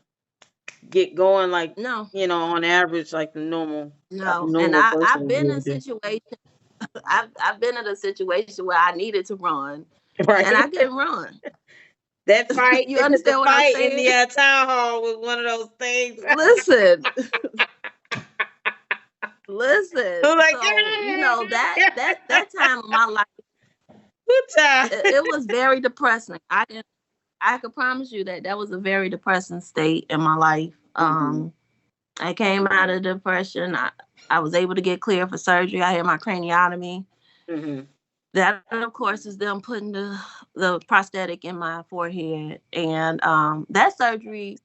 get going like, No, on average, like a no. And normal I've person would be been able in to situations. I've been in a situation where I needed to run do. and I Right. couldn't run. That fight, You the understand what I'm fight in saying? the town hall was one of those things. Listen, listen. I'm like, So that time of my life, good time. it was very depressing. I could promise you that was a very depressing state in my life. Hmm. I came out of depression. I was able to get cleared for surgery. I had my craniotomy. Hmm. That, of course, is them putting the prosthetic in my forehead, and that surgery.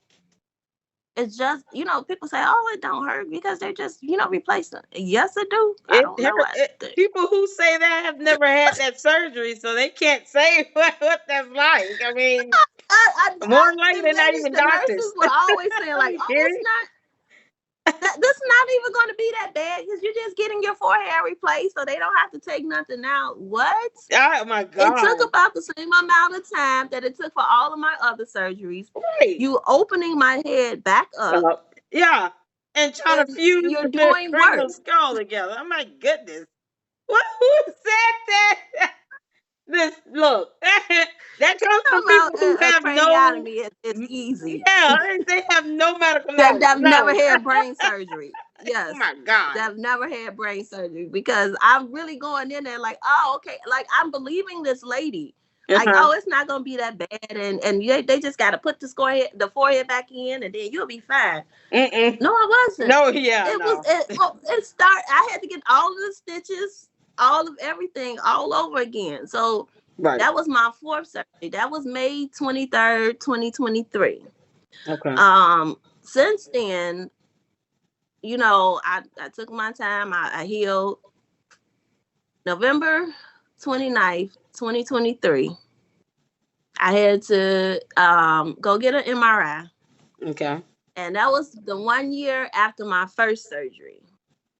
It's just, people say, oh, it don't hurt because they're just, replacing. Yes, it do. I It don't know. hurt. People who say that have never had that surgery, so they can't say what that's like. I mean, more than likely, they're not even The nurses doctors. were always saying Are like, you "Oh, it's kidding? not that. This is not even going to be that bad because you're just getting your forehead replaced, so they don't have to take nothing out." What? Oh my It took God. about the same amount of time that it took for all of my other surgeries. Right. You opening my head back up, Yeah. And trying to and fuse you're the doing work. cranial skull together. Oh my goodness. What? Who said that? This look. That comes from Talking people about who a have no. craniotomy is easy. Yeah, they have no medical that knowledge. that never No. had brain surgery. Oh Yes, my God. that never had brain surgery because I'm really going in there like, oh, okay, like I'm believing this lady, like, Uh-huh. oh, it's not gonna be that bad, and they just got to put the forehead back in, and then you'll be fine. Mm-mm. No, I wasn't. No, yeah, It was no. it start. I had to get all of the stitches, all of everything, all over again. So Right. that was my fourth surgery. That was May 23rd, 2023. Okay. Since then, I took my time. I healed November 29th, 2023. I had to go get an MRI. Okay. And that was the 1 year after my first surgery.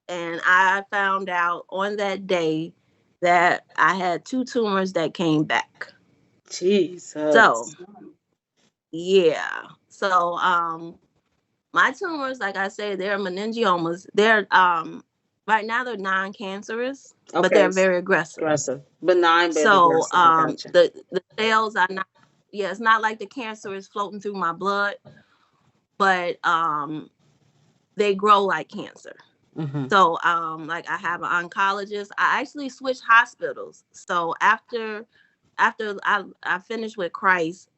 And I found out on that day that I had two tumors that came back. So, Jesus. yeah. So, my tumors, like I said, they're meningiomas. They're right now they're non-cancerous, but Okay. they're very aggressive. Aggressive. Benign but So aggressive. I gotcha. the cells are not, yeah, it's not like the cancer is floating through my blood, but they grow like cancer. Mm-hmm. So like I have an oncologist. I actually switched hospitals. So after I finished with Christ,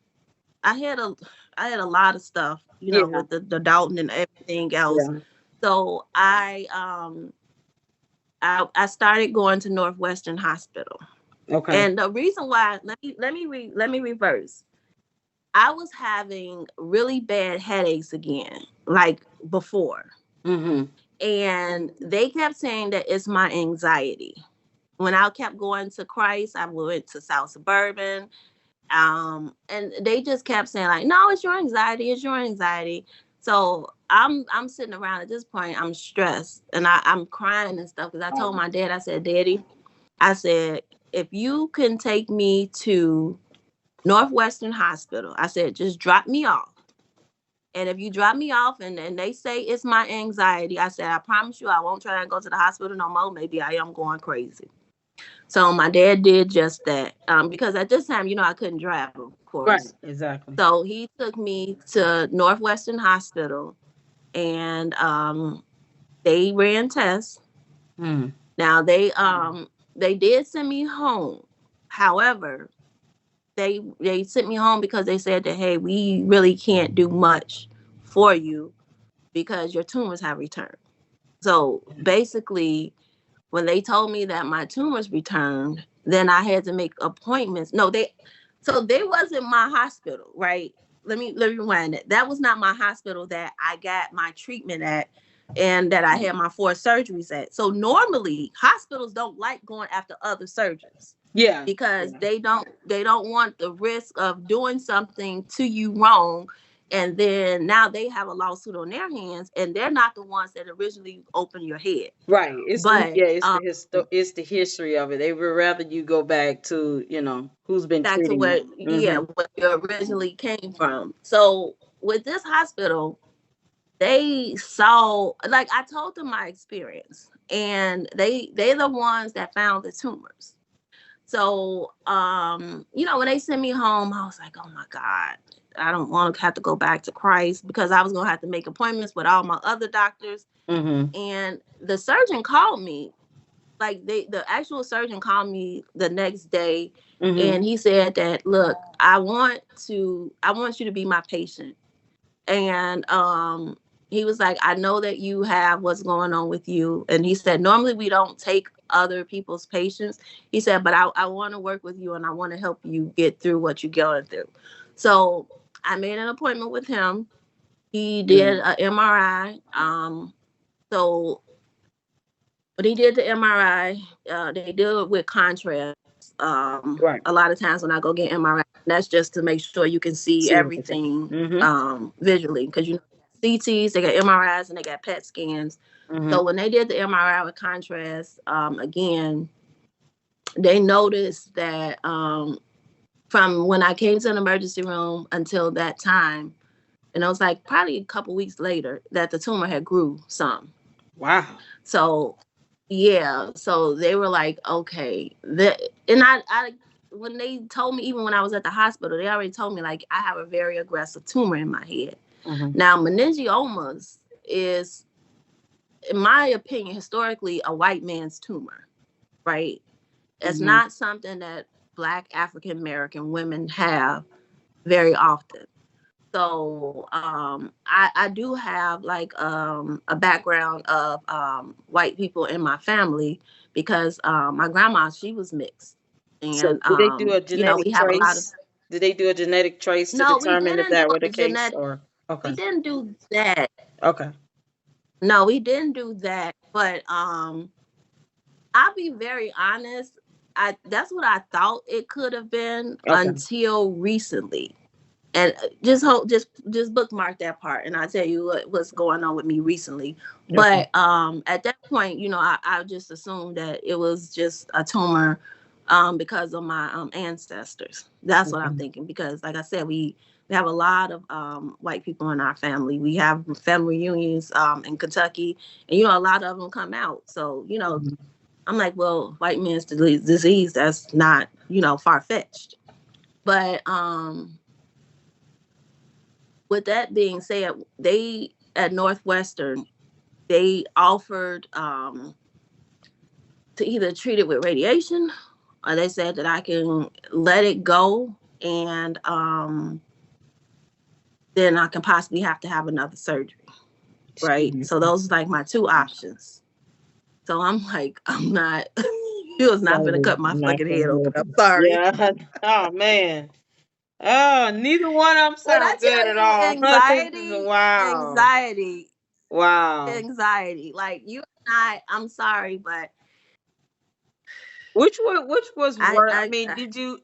I had a I had a lot of stuff, Yeah. with the Dalton and everything else. Yeah. So I started going to Northwestern Hospital. Okay. And the reason why, let me reverse. I was having really bad headaches again, like before. Mm-hmm. And they kept saying that it's my anxiety. When I kept going to Christ, I went to South Suburban. And they just kept saying, like, no, it's your anxiety, it's your anxiety. So I'm sitting around at this point, I'm stressed and I'm crying and stuff because I told my dad, I said, Daddy, I said, if you can take me to Northwestern Hospital, I said, just drop me off. And if you drop me off and they say it's my anxiety, I said, I promise you I won't try and go to the hospital no more. Maybe I am going crazy. So my dad did just that. Because at this time, I couldn't drive, of Right. course. Exactly. So he took me to Northwestern Hospital and they ran tests. Mm. Now they did send me home. However, they sent me home because they said that, hey, we really can't do much for you because your tumors have returned. So basically, when they told me that my tumors returned, then I had to make appointments. No, So they wasn't my hospital, right? Let me rewind it. That was not my hospital that I got my treatment at and that I had my 4 surgeries at. So normally hospitals don't like going after other surgeons Yeah. because Yeah. they don't want the risk of doing something to you wrong, and then now they have a lawsuit on their hands and they're not the ones that originally opened your head. Right. It's the But yeah, it's the history of it. They would rather you go back to, who's been back to treating where, you. yeah, where you originally came from. So with this hospital, they saw, like, I told them my experience, and they're the ones that found the tumors. So when they sent me home, I was like, oh my God, I don't want to have to go back to Christ, because I was gonna have to make appointments with all my other doctors. Mm-hmm. And the surgeon called me, like, the actual surgeon called me the next day, Mm-hmm. and he said that, look, I want you to be my patient. And he was like, I know that you have what's going on with you. And he said, normally we don't take other people's patients. He said, but I want to work with you and I want to help you get through what you're going through. So I made an appointment with him. He did an MRI. So when he did the MRI, they do it with contrast. Right. A lot of times when I go get MRI, that's just to make sure you can see See what they say. everything Mm-hmm. visually, because CTs, they got MRIs, and they got PET scans. Mm-hmm. So when they did the MRI with contrast, again, they noticed that from when I came to an emergency room until that time, and it was like probably a couple weeks later, that the tumor had grew some. Wow. So yeah, so they were like, okay, and I when they told me, even when I was at the hospital, they already told me, like, I have a very aggressive tumor in my head. Mm-hmm. Now, meningiomas is, in my opinion, historically a white man's tumor, right? It's Mm-hmm. not something that Black African American women have very often. So I do have, like, a background of white people in my family, because my grandma, she was mixed. So And did they do a we genetic have a lot of, trace? Did they do a genetic trace to no, we determine if didn't do that were the a case, genetic, or we okay. didn't do that. Okay. No, we didn't do that. But I'll be very honest, I that's what I thought it could have been Okay. until recently. And just bookmark that part, and I'll tell you what's going on with me recently. Okay. But at that point, I just assumed that it was just a tumor, because of my ancestors. That's what I'm Okay. thinking, because, like I said, we have a lot of white people in our family. We have family reunions in Kentucky, and a lot of them come out. So Mhm. I'm like, well, white man's disease, that's not far fetched. But with that being said, they at Northwestern, they offered to either treat it with radiation, or they said that I can let it go, and then I can possibly have to have another surgery. Right. So those are like my two options. So I'm like, I'm not, he was not going to Sorry, cut my I'm not fucking gonna head open. hold I'm you. sorry. Yeah. Oh man. Oh, neither one of them When I sound good tell at you all. anxiety, Wow. anxiety, Wow. anxiety, like, you and I'm sorry, but Which was I, worse? I I, mean, I did you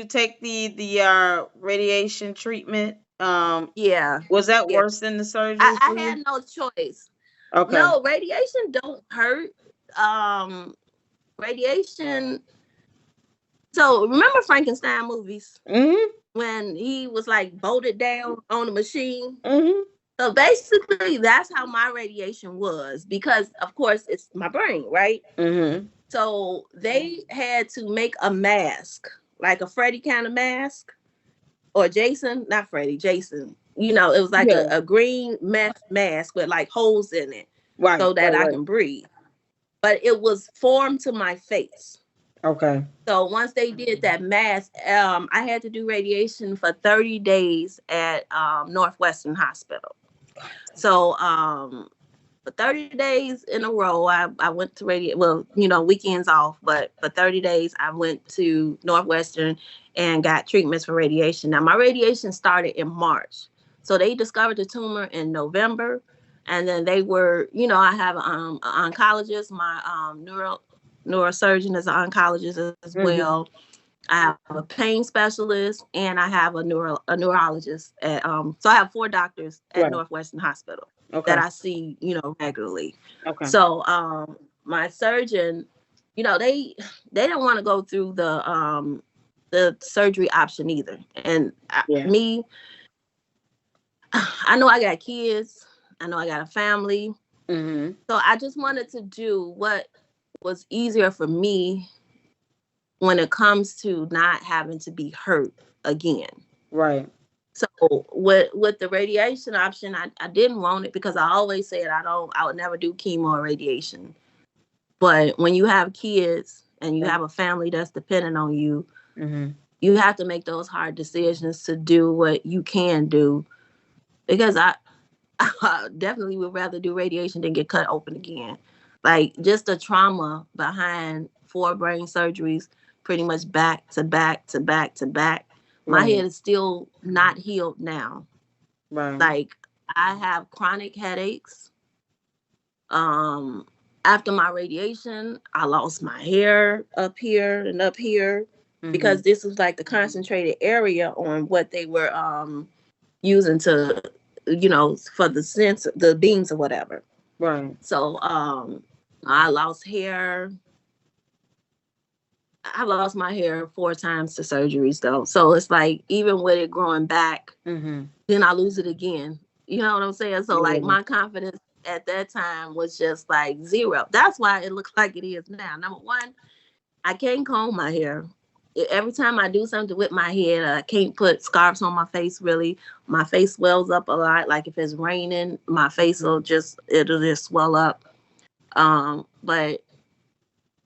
take the radiation treatment? yeah, Was that yeah. worse than the surgery for I had you? no choice. Okay. No, radiation don't hurt. Um, Radiation. So remember Frankenstein movies Mhm. when he was like bolted down on the machine? Mhm. So basically, that's how my radiation was, because, of course, it's my brain, right? Mhm. So they had to make a mask, like a Freddy kind of mask, or Jason, not Freddy, Jason. It was like Yeah. a green mesh mask with like holes in it, Right. so that Right. I Right. can breathe. But it was formed to my face. Okay. So once they did that mask, I had to do radiation for 30 days at Northwestern Hospital. So for 30 days in a row, I went to radio. Well, weekends off, but for 30 days, I went to Northwestern and got treatments for radiation. Now, my radiation started in March. So they discovered the tumor in November. And then they were, I have an oncologist. My neurosurgeon is an oncologist as Mm-hmm. well. I have a pain specialist, and I have a neurologist so I have 4 doctors at Right. Northwestern Hospital that Okay. I see, regularly. Okay. So my surgeon, they don't want to go through the surgery option either. And Yeah. me, I know I got kids, I know I got a family. Mm-hmm. So I just wanted to do what was easier for me when it comes to not having to be hurt again. Right. So with the radiation option, I didn't want it because I always said I would never do chemo or radiation. But when you have kids and you Right. have a family that's dependent on you, Mm-hmm. you have to make those hard decisions to do what you can do. Because I definitely would rather do radiation than get cut open again. Like just the trauma behind 4 brain surgeries, pretty much back to back to back to back. My Right. head is still not healed now. Right. Like I have chronic headaches. Um, After my radiation, I lost my hair up here and up here Mm-hmm. because this was like the concentrated area on what they were using to, for the beams or whatever. Right. So I lost hair. I lost my hair 4 times to surgeries though. So it's like even with it growing back, Mm-hmm. then I lose it again. You know what I'm saying? So like Yeah. my confidence at that time was just like zero. That's why it looks like it is now. Number one, I can't comb my hair. Every time I do something with my head, I can't put scarves on my face really. My face swells up a lot. Like if it's raining, my face it'll just swell up. But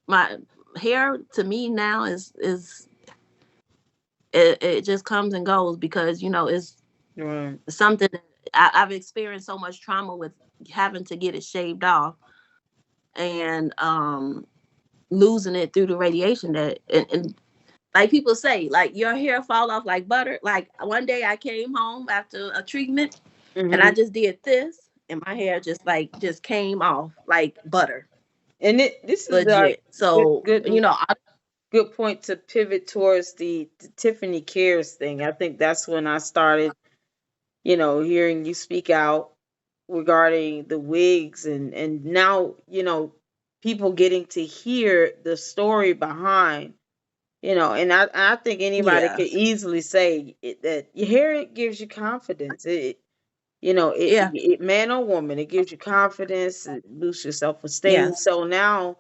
my hair to me now is it just comes and goes because it's Right. something I've experienced so much trauma with having to get it shaved off and losing it through the radiation and like people say, like your hair fall off like butter. Like one day I came home after a treatment and I Mm-hmm. just did this and my hair just came off like butter. And this is like Legit. So, good good point to pivot towards the Tiffany Cares thing. I think that's when I started, hearing you speak out regarding the wigs and now, people getting to hear the story behind, and I think anybody yeah. could easily say that your hair it gives you confidence. Yeah. Man or woman, it gives you confidence, it boosts your self-esteem. Yes. So now,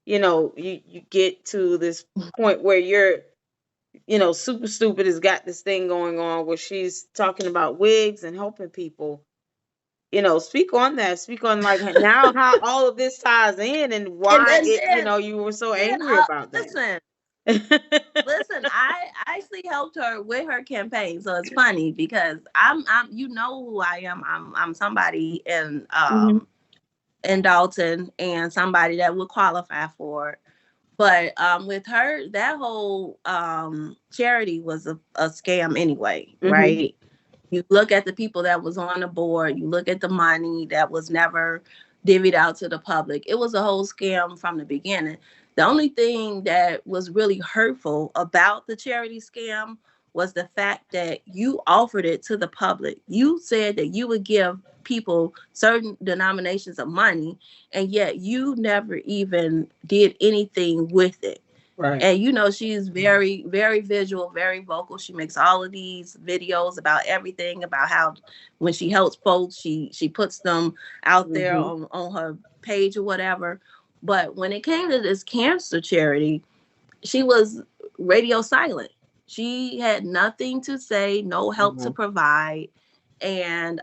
you get to this point where you're, super stupid has got this thing going on where she's talking about wigs and helping people. Speak on that. Speak on like now how all of this ties in and And why then you were so then angry about that. listen, I actually helped her with her campaign. So it's funny because I'm you know who I am. I'm somebody Hmm. in Dalton and somebody that would qualify for it. But with her, that whole charity was a scam anyway, Hmm. right? You look at the people that was on the board, you look at the money that was never divvied out to the public. It was a whole scam from the beginning. The only thing that was really hurtful about the charity scam was the fact that you offered it to the public. You said that you would give people certain denominations of money, and yet you never even did anything with it. Right. And she's very very visual, very vocal. She makes all of these videos about everything, about how when she helps folks, she puts them out there Hmm. on her page or whatever. But when it came to this cancer charity, she was radio silent. She had nothing to say, no help to Hmm. provide. And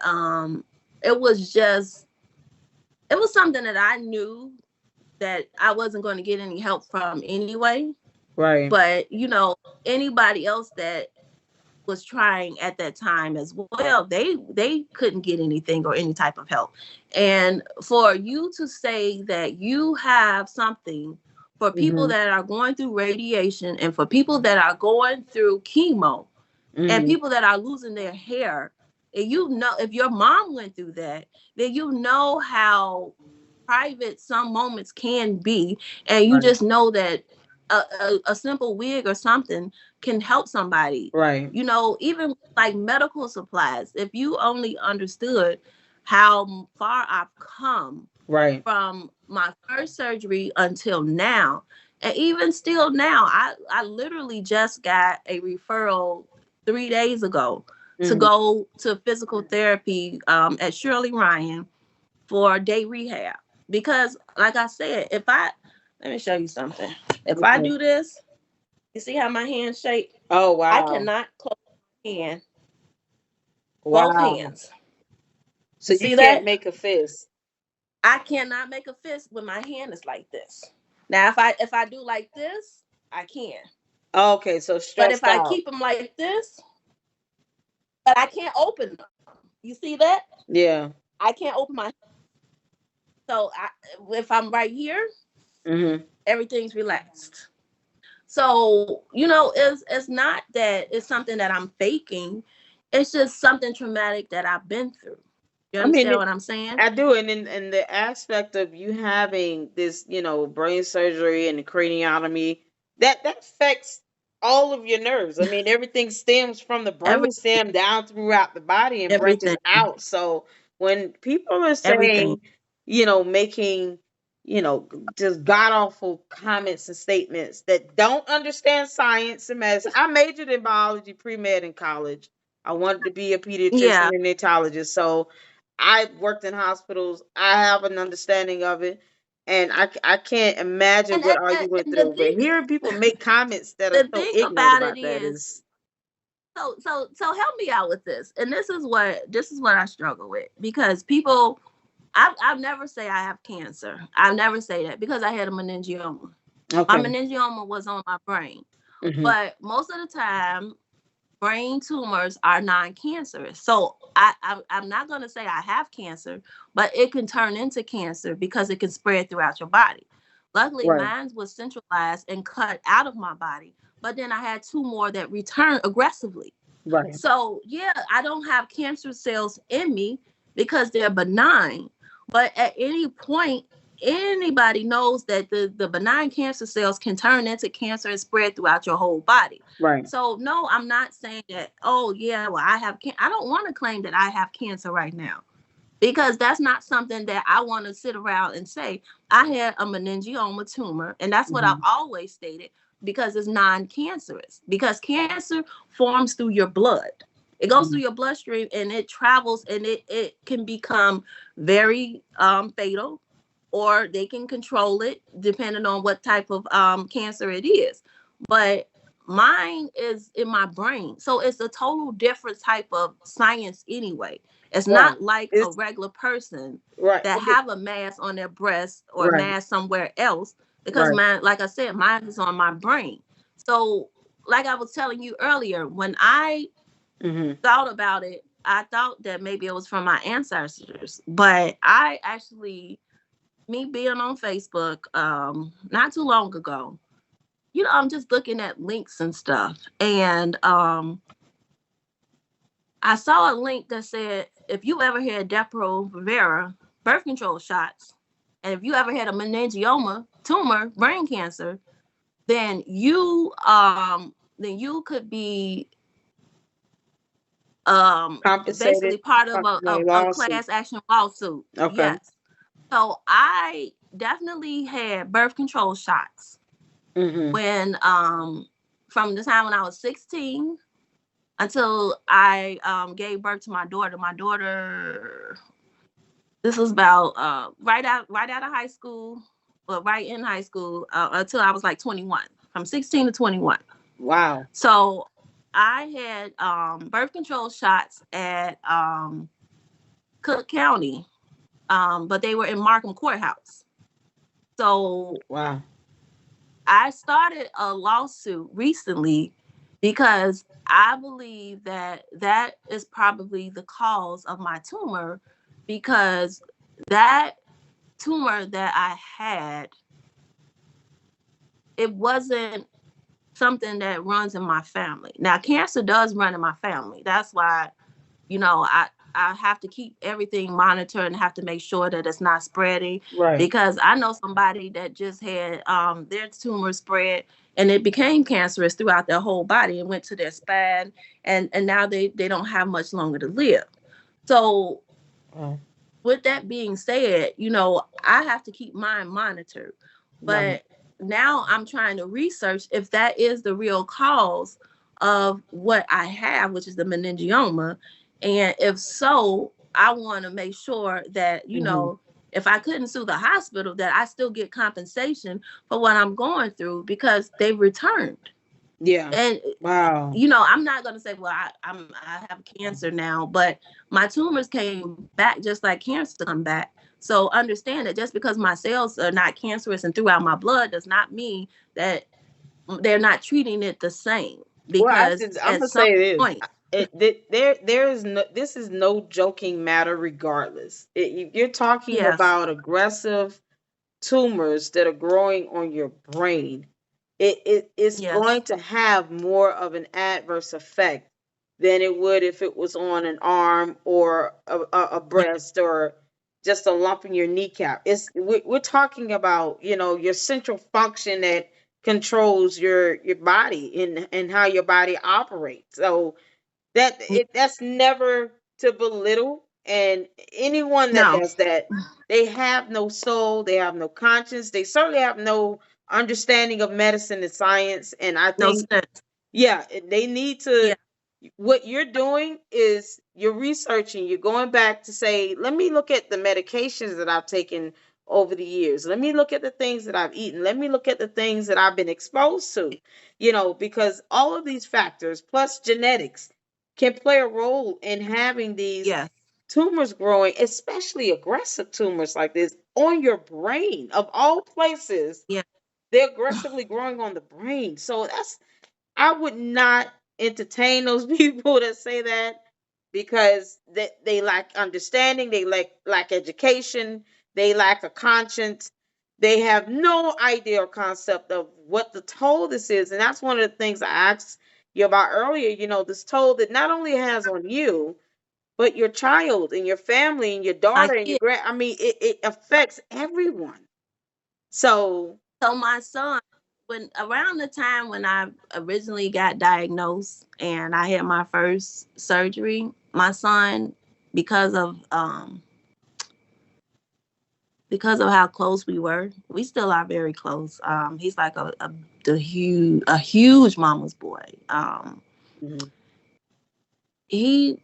it was just it was something that I knew that I wasn't going to get any help from anyway. Right. But anybody else that was trying at that time as well. They couldn't get anything or any type of help. And for you to say that you have something for people Mhm. that are going through radiation and for people that are going through chemo and Mhm. people that are losing their hair, and you know, if your mom went through that, then you know how private some moments can be, and you Right. just know that a simple wig or something can help somebody. Right. You know, even like medical supplies, if you only understood how far I've come Right. from my first surgery until now. And even still now, I literally just got a referral 3 days ago to Mhm. go to physical therapy at Shirley Ryan for day rehab. Because, like I said, if I, let me show you something. If I Okay. do this, you see how my hand shaped? Oh I wow. cannot close my hand, both Wow. hands. So You you see can't that? make a fist. I cannot make a fist when my hand is like this. Now, if I do like this, I can. Okay, so But if stressed I out. keep them like this, but I can't open them. You see that? Yeah. I can't open my. So if I'm right here, Mhm. everything's relaxed. So it's not that it's something that I'm faking. It's just something traumatic that I've been through. You I mean, understand what I'm saying? I do, and in the aspect of you having this, brain surgery and the craniotomy, that affects all of your nerves. I mean, everything stems from the brain Everything, stem down throughout the body and branches everything, out. So when people are everything. saying, making, just god awful comments and statements that don't understand science and medicine. I majored in biology pre-med in college. I wanted to be a pediatrician Yeah, and neonatologist. So I worked in hospitals. I have an understanding of it, and I can't imagine and what and, all you and went the thing. But hearing people make comments that are the so thing ignorant about it about that is, is so help me out with this. And this is what I struggle with, because people, I never say I have cancer. I never say that, because I had a meningioma. My okay. meningioma was on my brain. Hmm. But most of the time, brain tumors are non-cancerous. So I'm not going to say I have cancer, but it can turn into cancer because it can spread throughout your body. Luckily, Right, mine was centralized and cut out of my body. But then I had two more that returned aggressively. right, So yeah, I don't have cancer cells in me because they're benign. But at any point, anybody knows that the benign cancer cells can turn into cancer and spread throughout your whole body. right, So no, I'm not saying that, oh yeah, well I don't want to claim that I have cancer right now, because that's not something that I want to sit around and say. I had a meningioma tumor, and that's what I've hmm, always stated, because it's non-cancerous. Because cancer forms through your blood. It goes through hmm, your bloodstream and it travels, and it can become very fatal, or they can control it depending on what type of cancer it is. But mine is in my brain. So it's a total different type of science anyway. It's right. not like a It's regular person right, that have a mass on their breast or right, mass somewhere else, because right. mine, like I said, mine is on my brain. So, like I was telling you earlier, when I Hmm. thought about it, I thought that maybe it was from my ancestors, but I actually, me being on Facebook, not too long ago, I'm just looking at links and stuff, and I saw a link that said, if you ever had Depo-Provera birth control shots, and if you ever had a meningioma tumor, brain cancer, then you could be Compensated basically part of a, functional a, a lawsuit. class action lawsuit. Okay. Yes. So I definitely had birth control shots Hmm. when from the time when I was 16 until I gave birth to my daughter. My daughter, this was about right out of high school, or right in high school, until I was like 21, from 16 to 21. Wow. So I had birth control shots at Cook County, but they were in Markham Courthouse. So Wow. I started a lawsuit recently because I believe that that is probably the cause of my tumor, because that tumor that I had, it wasn't something that runs in my family. Now, cancer does run in my family. That's why, I have to keep everything monitored and have to make sure that it's not spreading, Right. because I know somebody that just had their tumor spread and it became cancerous throughout their whole body and went to their spine, and now they don't have much longer to live. So Oh, with that being said, I have to keep mine monitored. right. But now I'm trying to research if that is the real cause of what I have, which is the meningioma. And if so, I want to make sure that, Hmm. if I couldn't sue the hospital, that I still get compensation for what I'm going through, because they returned. Yeah. And Wow. I'm not gonna say, well, I have cancer now, but my tumors came back just like cancer come back. So understand that just because my cells are not cancerous and throughout my blood does not mean that they're not treating it the same. Well, Because I'm at gonna some say this. point, There is no, this is no joking matter. Regardless, you're talking yes, about aggressive tumors that are growing on your brain. It's yes, going to have more of an adverse effect than it would if it was on an arm or a yeah, breast or just a lump in your kneecap. We're talking about, your central function that controls your body and how your body operates. So that's never to belittle. And anyone that no, has that, they have no soul, they have no conscience, they certainly have no understanding of medicine and science. And I no think, sense. yeah, they need Yeah, to. What you're doing is you're researching, you're going back to say, let me look at the medications that I've taken over the years. Let me look at the things that I've eaten. Let me look at the things that I've been exposed to, because all of these factors plus genetics can play a role in having these yes, tumors growing, especially aggressive tumors like this on your brain. Of all places, yeah. they're aggressively growing on the brain. So I would not entertain those people that say that, because they lack understanding, they lack education, they lack a conscience, they have no idea or concept of what the toll this is. And that's one of the things I asked you about earlier, this toll that not only has on you, but your child and your family and your My daughter and your kid. grand. I mean, it affects everyone. So, So my son, when around the time when I originally got diagnosed and I had my first surgery, my son, because of um because of how close we were, we still are very close. He's like a huge mama's boy. mhm, He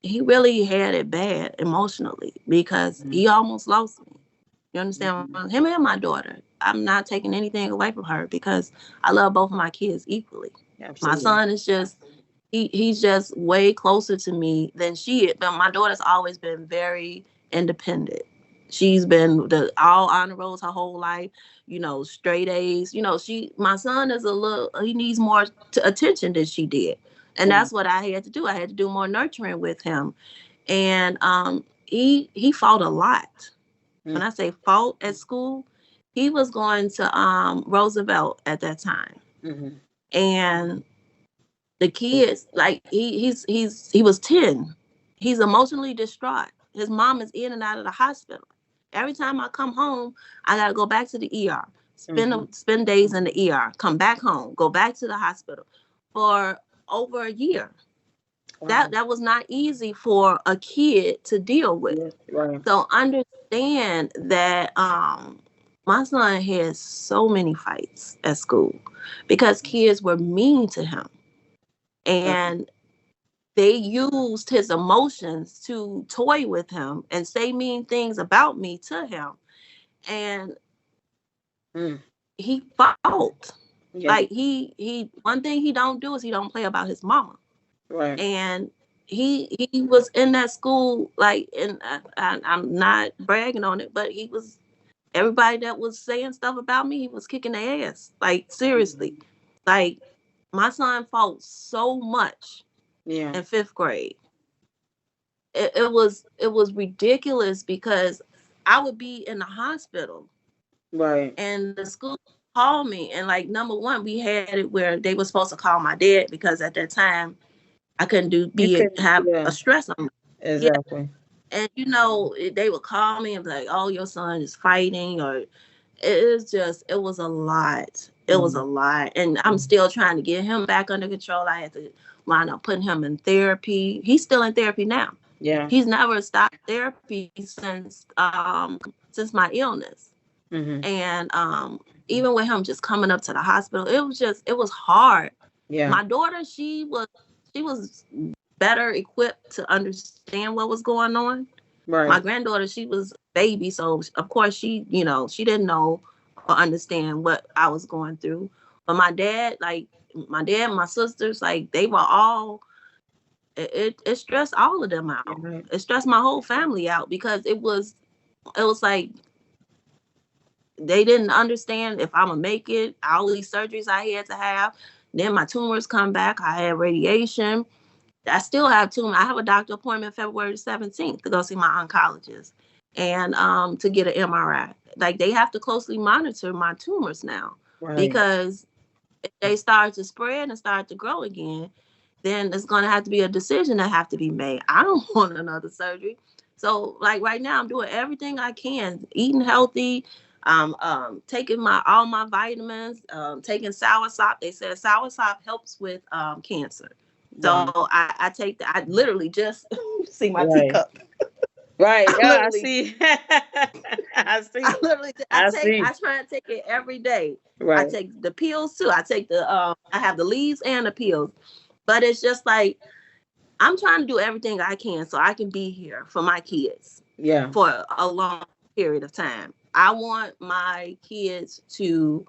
he really had it bad emotionally because mhm, he almost lost me. You understand? mhm, Him and my daughter. I'm not taking anything away from her because I love both of my kids equally. My absolutely. son is just he's just way closer to me than she is. But my daughter's always been very independent. She's been the all honor rolls her whole life, straight A's. My son is a little, he needs more attention than she did. And Mhm, that's what I had to do. I had to do more nurturing with him. And he fought a lot. When I say fought at school, he was going to Roosevelt at that time. mhm, And the kids, like he was 10. He's emotionally distraught. His mom is in and out of the hospital. Every time I come home, I gotta go back to the ER, mhm. spend days in the ER, come back home, go back to the hospital for over a year. that Wow. that was not easy for a kid to deal with. Yeah, right. So understand that my son had so many fights at school because kids were mean to him, Right. and they used his emotions to toy with him and say mean things about me to him. And Mm. he fought. Like Yeah, he one thing he don't do is he don't play about his mama. right. And he was in that school, like, and I'm not bragging on it, but he was, everybody that was saying stuff about me, he was kicking their ass, like, seriously. Mhm. Like, My son fought so much Yeah. in 5th grade. It was ridiculous because I would be in the hospital Right. and the school called me, and like, number one, we had it where they were supposed to call my dad because at that time I couldn't You can. have a Yeah. stress on me. Yeah. Exactly. And they would call me and be like, "Oh, your son is fighting," or it was a lot. It was a Mm. lot. And I'm still trying to get him back under control. I had to wind up putting him in therapy. He's still in therapy now. Yeah. He's never stopped therapy since my illness. Hmm. And even with him just coming up to the hospital, it was hard. Yeah. My daughter, she was better equipped to understand what was going on. My Right. granddaughter, she was a baby, so of course she didn't know or understand what I was going through. But my dad, my sisters, like, they were all, it stressed all of them Yeah. out. Right. It stressed my whole family out because it was like they didn't understand if I'm gonna make it. All these surgeries I had to have. Then my tumors come back. I had radiation. I still have tumor. I have a doctor appointment February 17th to go see my oncologist and to get an MRI. Like, they have to closely monitor my tumors now Right. because if they start to spread and start to grow again, then there's going to have to be a decision that have to be made. I don't want another surgery. So, like, right now, I'm doing everything I can, eating healthy, taking my all my vitamins, taking soursop. They said soursop helps with cancer. So Wow. I take that. I literally just see my Right. teacup. Right. I Yeah. I literally, see. I I see. literally, I see. I try to take it every day. I Right. take the pills too. I have the leaves and the pills. But it's just like, I'm trying to do everything I can so I can be here for my kids Yeah. for a long period of time. I want my kids to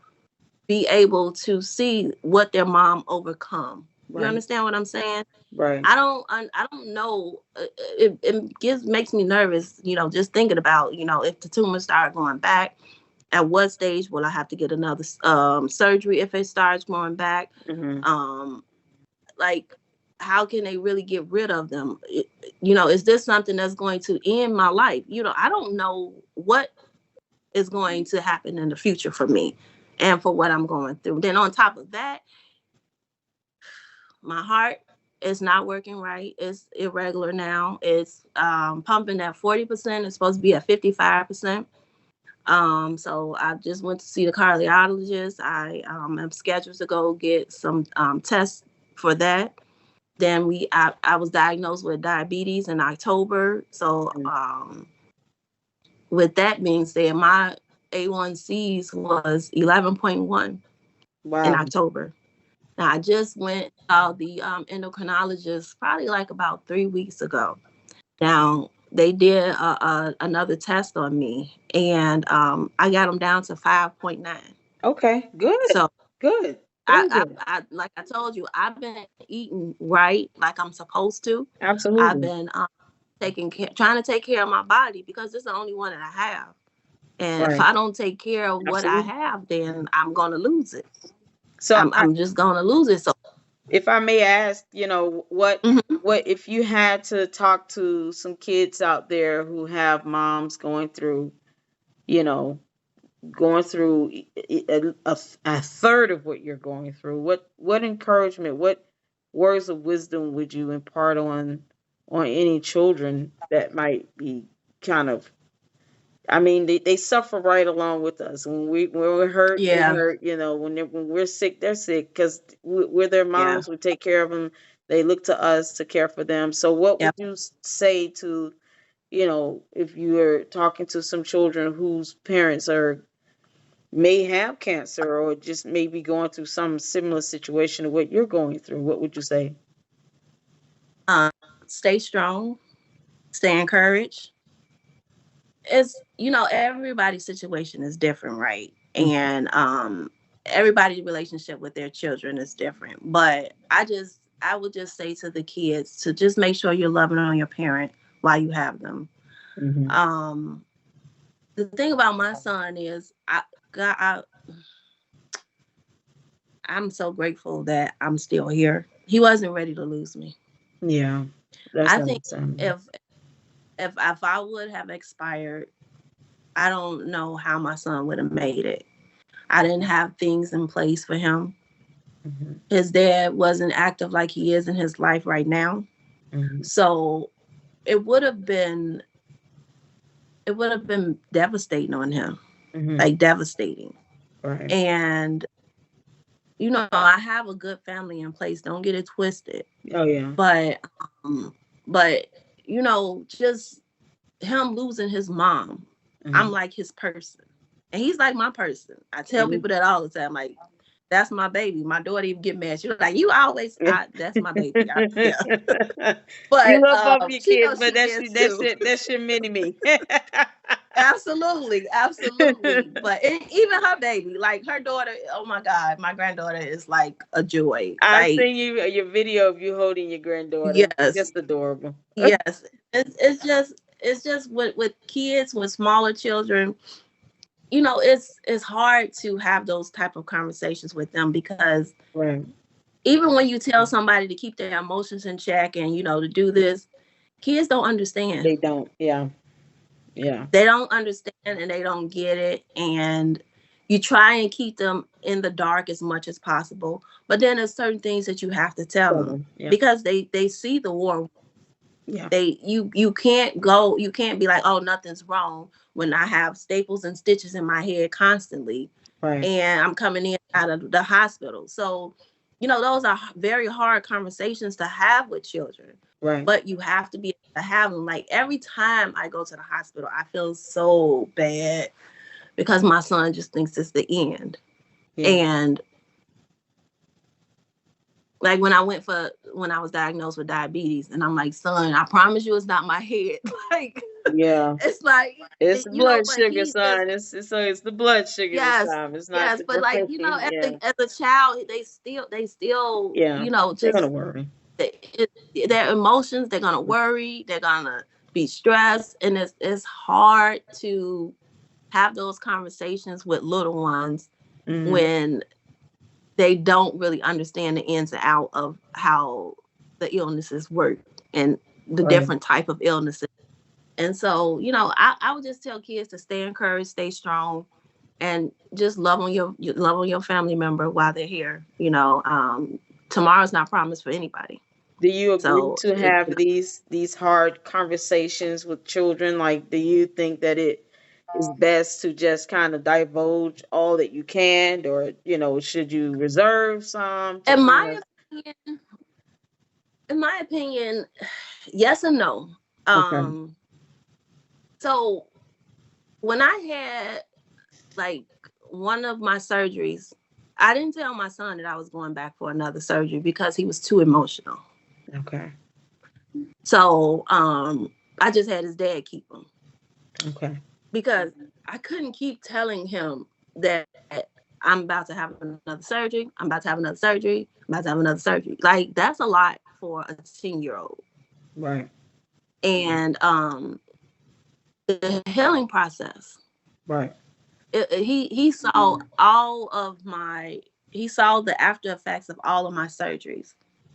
be able to see what their mom overcome. You Right. understand what I'm saying? Right. I don't know. Makes me nervous, just thinking about, if the tumors start going back, at what stage will I have to get another surgery if it starts growing back? Hmm. Um, like, how can they really get rid of them? Is this something that's going to end my life? I don't know what is going to happen in the future for me and for what I'm going through. Then on top of that, my heart is not working right. It's irregular now. It's pumping at 40%. It's supposed to be at 55%. So I just went to see the cardiologist. I am scheduled to go get some tests for that. Then I was diagnosed with diabetes in October. So with that being said, my A1Cs was 11.1 in Wow. October. Now, I just went saw the endocrinologist probably like about 3 weeks ago. Now, they did another test on me, and I got them down to 5.9. Okay. Good. So Good. Very good. like I told you, I've been eating right, like I'm supposed to. I've Absolutely. been trying to take care of my body because it's the only one that I have. And if Right. I don't take care of what I Absolutely. have, then I'm gonna lose it. So, I'm just gonna lose it. So, if I may ask, mhm. what if you had to talk to some kids out there who have moms going through, you know, going through a third of what you're going through, what encouragement, what words of wisdom would you impart on any children that might be kind of, I mean, they suffer right along with us. When we're hurt, they Yeah, hurt. When we're sick, they're sick because we're their yeah, moms. We take care of them. They look to us to care for them. So, what yeah. would you say to, if you are talking to some children whose parents are may have cancer or just maybe going through some similar situation to what you're going through? What would you say? Stay strong, stay encouraged. Everybody's situation is different, right? Mhm. And everybody's relationship with their children is different. But I would just say to the kids to just make sure you're loving on your parent while you have them. Mhm. Um, the thing about my son is, God, I'm so grateful that I'm still here. He wasn't ready to lose me. Yeah, that's I think understandable. if I would have expired, I don't know how my son would have made it. I didn't have things in place for him. Hmm. His dad wasn't active like he is in his life right now. Hmm. So it would have been devastating on him. Hmm. Like devastating. Right. And I have a good family in place. Don't get it twisted. Oh yeah. But um but just him losing his mom, I'm Hmm. like his person. And he's like my person. I tell And people that all the time. Like, that's my baby. My daughter even get mad. She's like, you always you that's my baby. Yeah. But love both your she kids, knows but she that's is that's too. your that's your mini me. Absolutely, absolutely. But even her baby, like her daughter, oh my God, my granddaughter is like a joy. I Like, seen your video of you holding your granddaughter. yes, Just adorable. yes. It's just with kids, with smaller children, it's hard to have those type of conversations with them, because Right. even when you tell somebody to keep their emotions in check and to do this, kids don't understand. They don't. Yeah. Yeah. They don't understand and they don't get it. And you try and keep them in the dark as much as possible. But then there's certain things that you have to tell Tell them, them. Yeah. because they see the war. Yeah. You can't be like, oh, nothing's wrong, when I have staples and stitches in my head constantly, Right. and I'm coming in out of the hospital. So those are very hard conversations to have with children, Right. but you have to be able to have them. Like, every time I go to the hospital, I feel so bad, because my son just thinks it's the end. Yeah. And like, when I was diagnosed with diabetes, and I'm like, son, I promise you it's not my head. Like, Yeah. it's like, It's blood but sugar, he just, son. It's the blood sugar this yes, time. It's not yes. the But like, gravity. Yeah. as a child, they still, Yeah. They're gonna just, worry. their emotions, they're gonna worry, they're gonna be stressed, and it's hard to have those conversations with little ones Hmm. when they don't really understand the ins and out of how the illnesses work, and the Right. different type of illnesses. And so, I would just tell kids to stay encouraged, stay strong, and just love on your family member while they're here. Tomorrow's not promised for anybody. Do you agree So to have these hard conversations with children? Like, do you think that it is best to just kind of divulge all that you can, or should you reserve some to in kind my of? opinion, in my opinion, yes and no. Okay. Um, so when I had, like, one of my surgeries, I didn't tell my son that I was going back for another surgery, because he was too emotional. Okay. So I just had his dad keep him, Okay. because I couldn't keep telling him that I'm about to have another surgery. I'm about to have another surgery. I'm about to have another surgery. Like, that's a lot for a 10-year-old. Right. And the healing process. Right. He saw all of my he saw the after effects of all of my surgeries.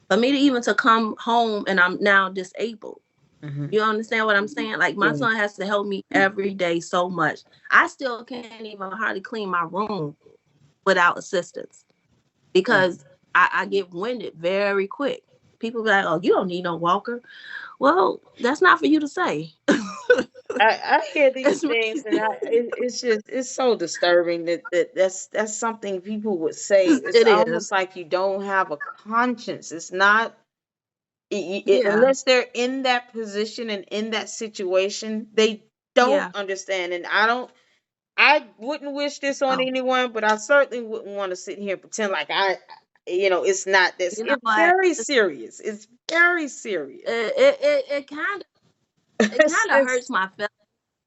For me to even to come home and I'm now disabled. Hmm. You understand what I'm saying? Like, my Yeah. son has to help me every day so much. I still can't even hardly clean my room without assistance, Right. because I get winded very quick. People be like, "Oh, you don't need no walker." Well, that's not for you to say. I hear these It's things, and it's just it's so disturbing that's something people would say. It's it is. almost like you don't have a conscience. It's not Yeah. unless they're in that position and in that situation, they don't Yeah. understand. And I wouldn't wish this on Oh, anyone, but I certainly wouldn't want to sit here and pretend like it's not this. you know It's what? very serious. It's very serious. It kind of it It's, kind of it's hurts my feelings,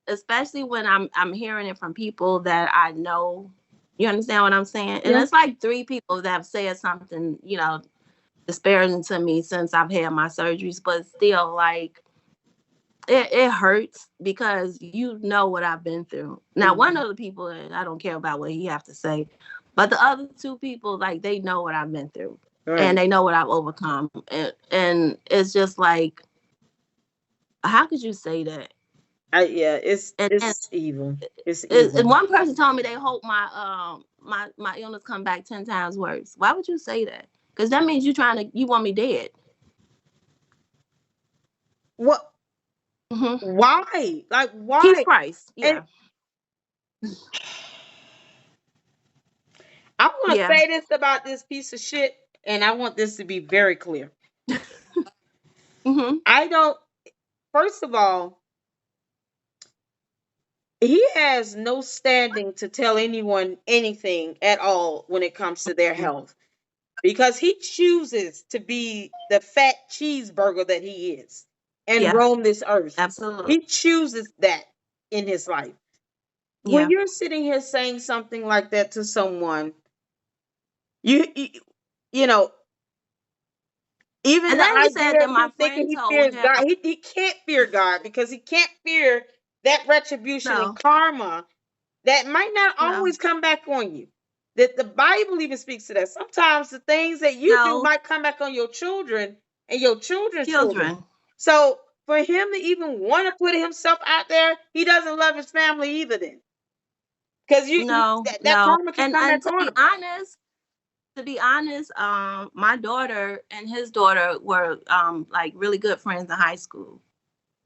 especially when I'm hearing it from people that I know. You understand what I'm saying? And yeah. it's like three people that have said something, disparaging to me since I've had my surgeries, but still, like, it hurts, because what I've been through. Now, one Mhm. of the people, and I don't care about what he have to say, But the other two people, like, they know what I've been through, and Right. they know what I've overcome, and it's just like, how could you say that? Yeah, And it's evil. It's evil. one person told me they hope my illness come back 10 times worse. Why would you say that? Because that means you want me dead. What? Hmm. Why? Like Keith why? Price, And yeah, I want to yeah, say this about this piece of shit, and I want this to be very clear. hmm, I don't. First of all, he has no standing to tell anyone anything at all when it comes to their health because he chooses to be the fat cheeseburger that he is and yeah, roam this earth. absolutely, He chooses that in his life. When yeah. you're sitting here saying something like that to someone, you, you know, even And the then he idea said that of him my thinking friend he told fears him, God, he can't fear God because he can't fear that retribution and no, karma that might not no, always come back on you. That the Bible even speaks to that. Sometimes the things that you do no, might come back on your children and your children's children. children, So for him to even want to put himself out there, he doesn't love his family either. Then, because no, that no. karma can come And back to on be him. honest, my daughter and his daughter were like really good friends in high school.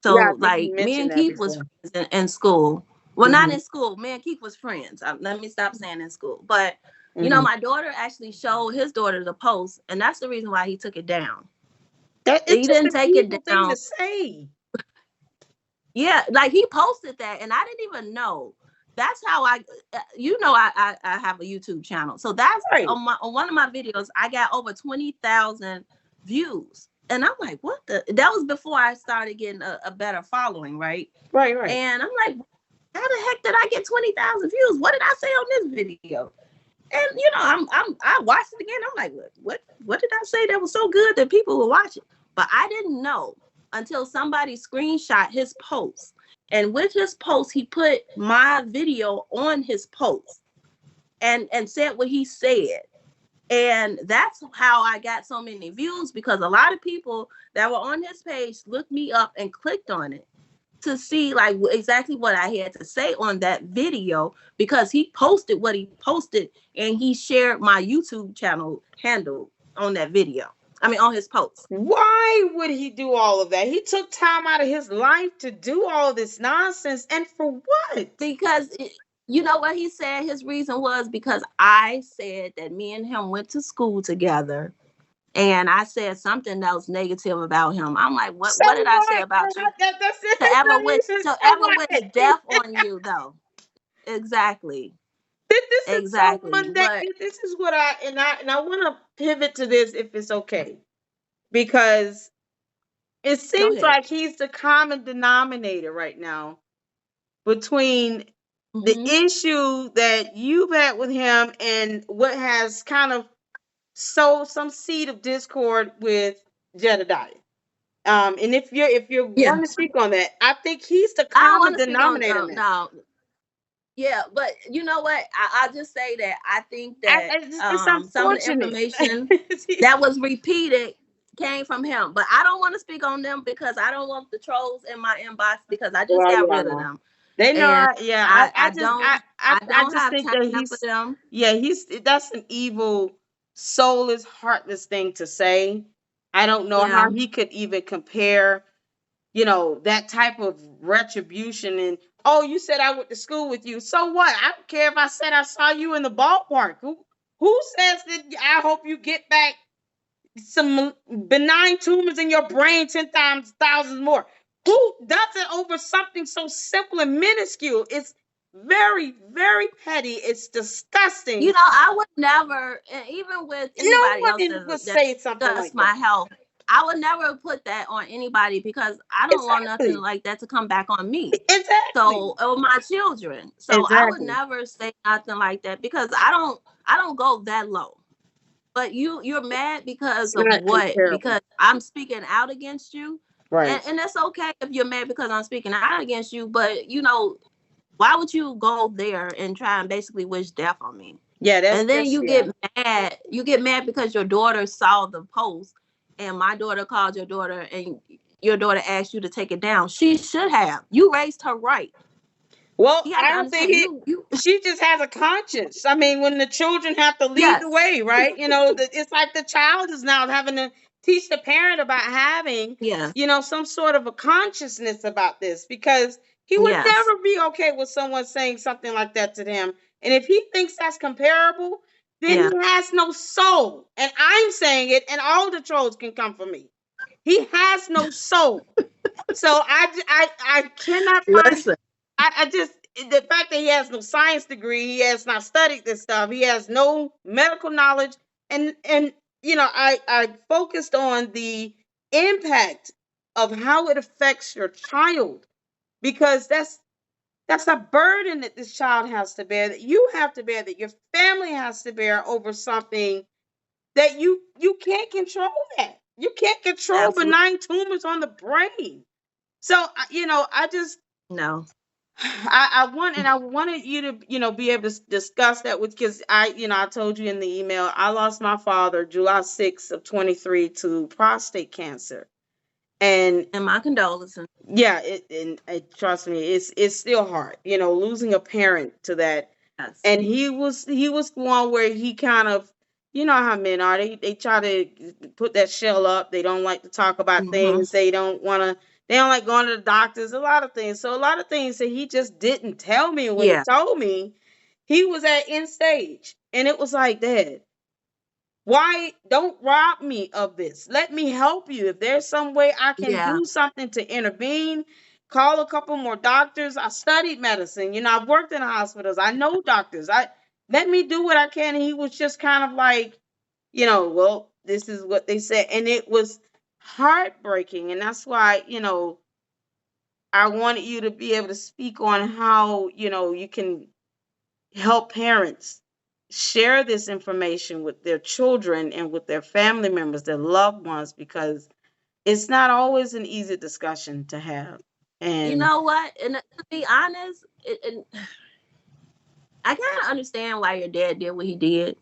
Yeah, I So think you like me mentioned and that Keith was before. friends in school. Well, not Hmm. in school. Me and Keith was friends. Let me stop saying in school. But Hmm. my daughter actually showed his daughter the post, and that's the reason why he took it down. That it's He just didn't an take it evil thing down. to say. Yeah, like he posted that, and I didn't even know. That's how I have a YouTube channel. So that's Right, on one of my videos. I got over 20,000 views, and I'm like, what the? That was before I started getting a better following, right? right, right. And I'm like, how the heck did I get 20,000 views? What did I say on this video? And I watched it again. I'm like, what did I say that was so good that people were watching? But I didn't know until somebody screenshot his post. And with his post, he put my video on his post and said what he said. And that's how I got so many views, because a lot of people that were on his page looked me up and clicked on it to see like exactly what I had to say on that video, because he posted what he posted and he shared my YouTube channel handle on that video. I mean, on his post. Why would he do all of that? He took time out of his life to do all this nonsense, and for what? Because you know what he said his reason was? Because I said that me and him went to school together, and I said something that was negative about him. I'm like, So what did I say what? about you That's it. So to ever what? wish death on you though? Exactly. This is so Exactly. mundane. But This is what I want to pivot to this if it's okay, because it go seems ahead. like he's the common denominator right now between the Hmm. issue that you've had with him and what has kind of sowed some seed of discord with Jedediah. And if you're Yeah. wanting to speak on that, I think he's the I don't common want to speak on denominator now. no. Yeah, but you know what? I'll just say that I think that It's some of the unfortunate. information that was repeated came from him. But I don't want to speak on them because I don't want the trolls in my inbox, because I just Well, got yeah, rid of no. them. They know. And Yeah, I don't I I don't just have think that time for he's, them. yeah, that's an evil, soulless, heartless thing to say. I don't know how Yeah. he could even compare, that type of retribution. And oh, you said I went to school with you. So what? I don't care if I said I saw you in the ballpark. Who says that I hope you get back some benign tumors in your brain 10 times, thousands more? Who does it over something so simple and minuscule? It's very, very petty. It's disgusting. I would never, and even with No anybody else one would that say something discuss like that. my health, I would never put that on anybody, because I don't want nothing Exactly. like that to come back on me. Exactly. So, or my children. So I would Exactly. never say nothing like that, because I don't go that low. But you're mad because It's of not what? comparable. Because I'm speaking out against you. Right. And that's okay if you're mad because I'm speaking out against you, but why would you go there and try and basically wish death on me? Yeah, And then that's you yeah. get mad. You get mad because your daughter saw the post, and my daughter called your daughter, and your daughter asked you to take it down. She should have. You raised her right. Well, You have I to don't think understand. You. she just has a conscience. I mean, when the children have to lead the Yes. way, right? It's like the child is now having to teach the parent about having, Yes. some sort of a consciousness about this, because he would Yes. never be okay with someone saying something like that to them. And if he thinks that's comparable, then Yeah. he has no soul. And I'm saying it, and all the trolls can come for me. He has no soul. So I cannot find. Listen. I just, the fact that he has no science degree, he has not studied this stuff, he has no medical knowledge, and I focused on the impact of how it affects your child, because that's a burden that this child has to bear, that you have to bear, that your family has to bear, over something that you can't control. That you can't control Absolutely. benign tumors on the brain. So I just, No. I wanted you to, be able to discuss that with, because I told you in the email, I lost my father July 6th of 23 to prostate cancer. And And my condolences. yeah, and trust me, it's still hard, losing a parent to that. Yes. And he was one where he kind of, how men are, they try to put that shell up. They don't like to talk about Mm-hmm. things. They don't like going to the doctors, a lot of things. So a lot of things that he just didn't tell me. When he Yeah. told me, he was at end stage, and it was like, Dad, why don't rob me of this? Let me help you. If there's some way I can Yeah. do something to intervene, call a couple more doctors. I studied medicine. I've worked in hospitals. I know doctors. I Let me do what I can. And he was just kind of like, well, this is what they said. And it was heartbreaking. And that's why, I wanted you to be able to speak on how, you can help parents share this information with their children and with their family members, their loved ones, because it's not always an easy discussion to have. You And know what? And to be honest, I kind of understand why your dad did what he did,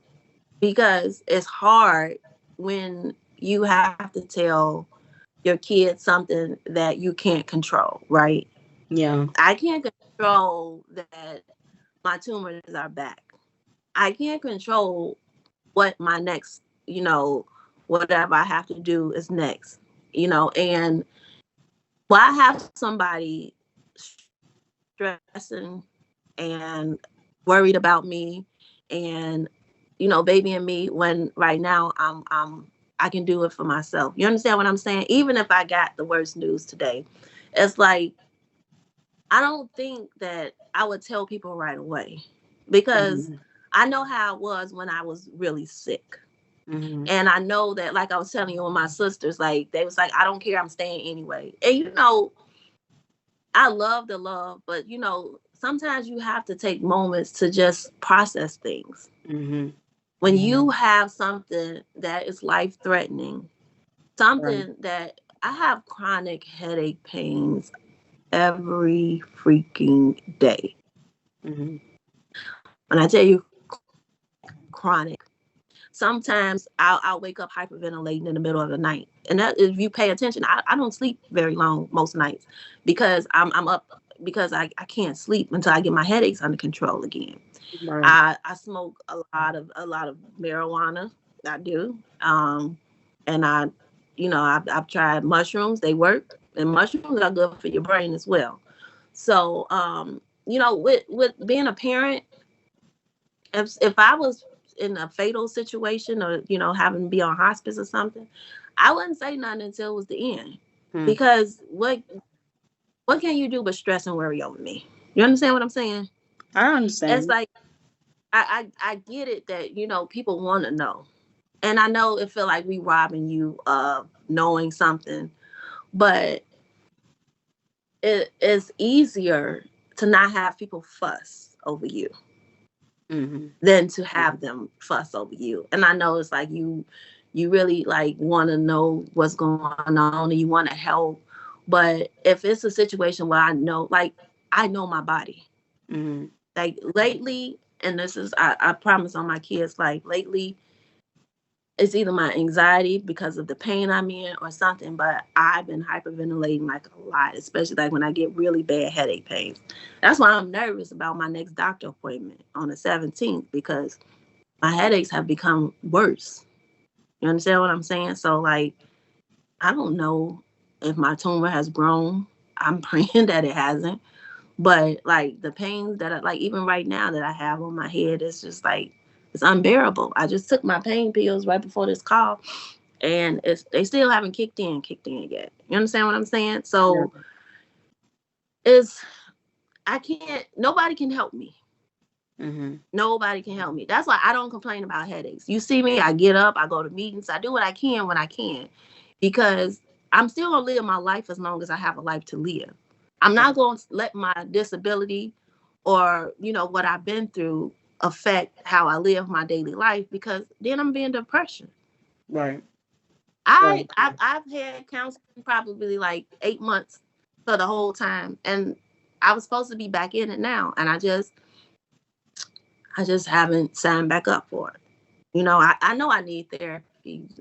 because it's hard when you have to tell your kids something that you can't control, right? yeah, I can't control that my tumors are back. I can't control what my next, whatever I have to do is next, and well, I have somebody stressing and worried about me, and babying me, when right now I can do it for myself. You understand what I'm saying? Even if I got the worst news today, it's like I don't think that I would tell people right away, because hmm I know how it was when I was really sick. hmm And I know that, like I was telling you, with my sisters, like they was like, I don't care, I'm staying anyway. And I love the love, but sometimes you have to take moments to just process things. hmm When you have something that is life threatening, right, something that I have chronic headache pains every freaking day. hmm When I tell you chronic, sometimes I'll wake up hyperventilating in the middle of the night. And that, if you pay attention, I don't sleep very long most nights, because I'm up, because I can't sleep until I get my headaches under control again. right, I smoke a lot of marijuana. I do. And I've tried mushrooms. They work, and mushrooms are good for your brain as well. So with being a parent, if I was in a fatal situation, or having to be on hospice or something, I wouldn't say nothing until it was the end. hmm. Because what can you do but stress and worry over me? You understand what I'm saying? I It's understand. like I get it that people want to know, and I know it feel like we robbing you of knowing something, but it is easier to not have people fuss over you hmm than to have them fuss over you. And I know it's like you really like want to know what's going on, and you want to help. But if it's a situation where I know my body, hmm like lately, and this is, I promise on my kids, like lately, it's either my anxiety because of the pain I'm in or something, but I've been hyperventilating like a lot, especially like when I get really bad headache pains. That's why I'm nervous about my next doctor appointment on the 17th, because my headaches have become worse. You understand what I'm saying? So, like, I don't know if my tumor has grown. I'm praying that it hasn't. But like the pains that I like, even right now that I have on my head, it's just like it's unbearable. I just took my pain pills right before this call, and they still haven't kicked in yet. You understand what I'm saying? Yeah. So it's I can't. Nobody can help me. Mm-hmm. Nobody can help me. That's why I don't complain about headaches. You see me, I get up, I go to meetings, I do what I can when I can, because I'm still gonna live my life as long as I have a life to live. I'm not going to let my disability or what I've been through affect how I live my daily life, because then I'm being depression. Right. I've had counseling probably like 8 months for the whole time, and I was supposed to be back in it now, and I just haven't signed back up for it. I know I need therapy.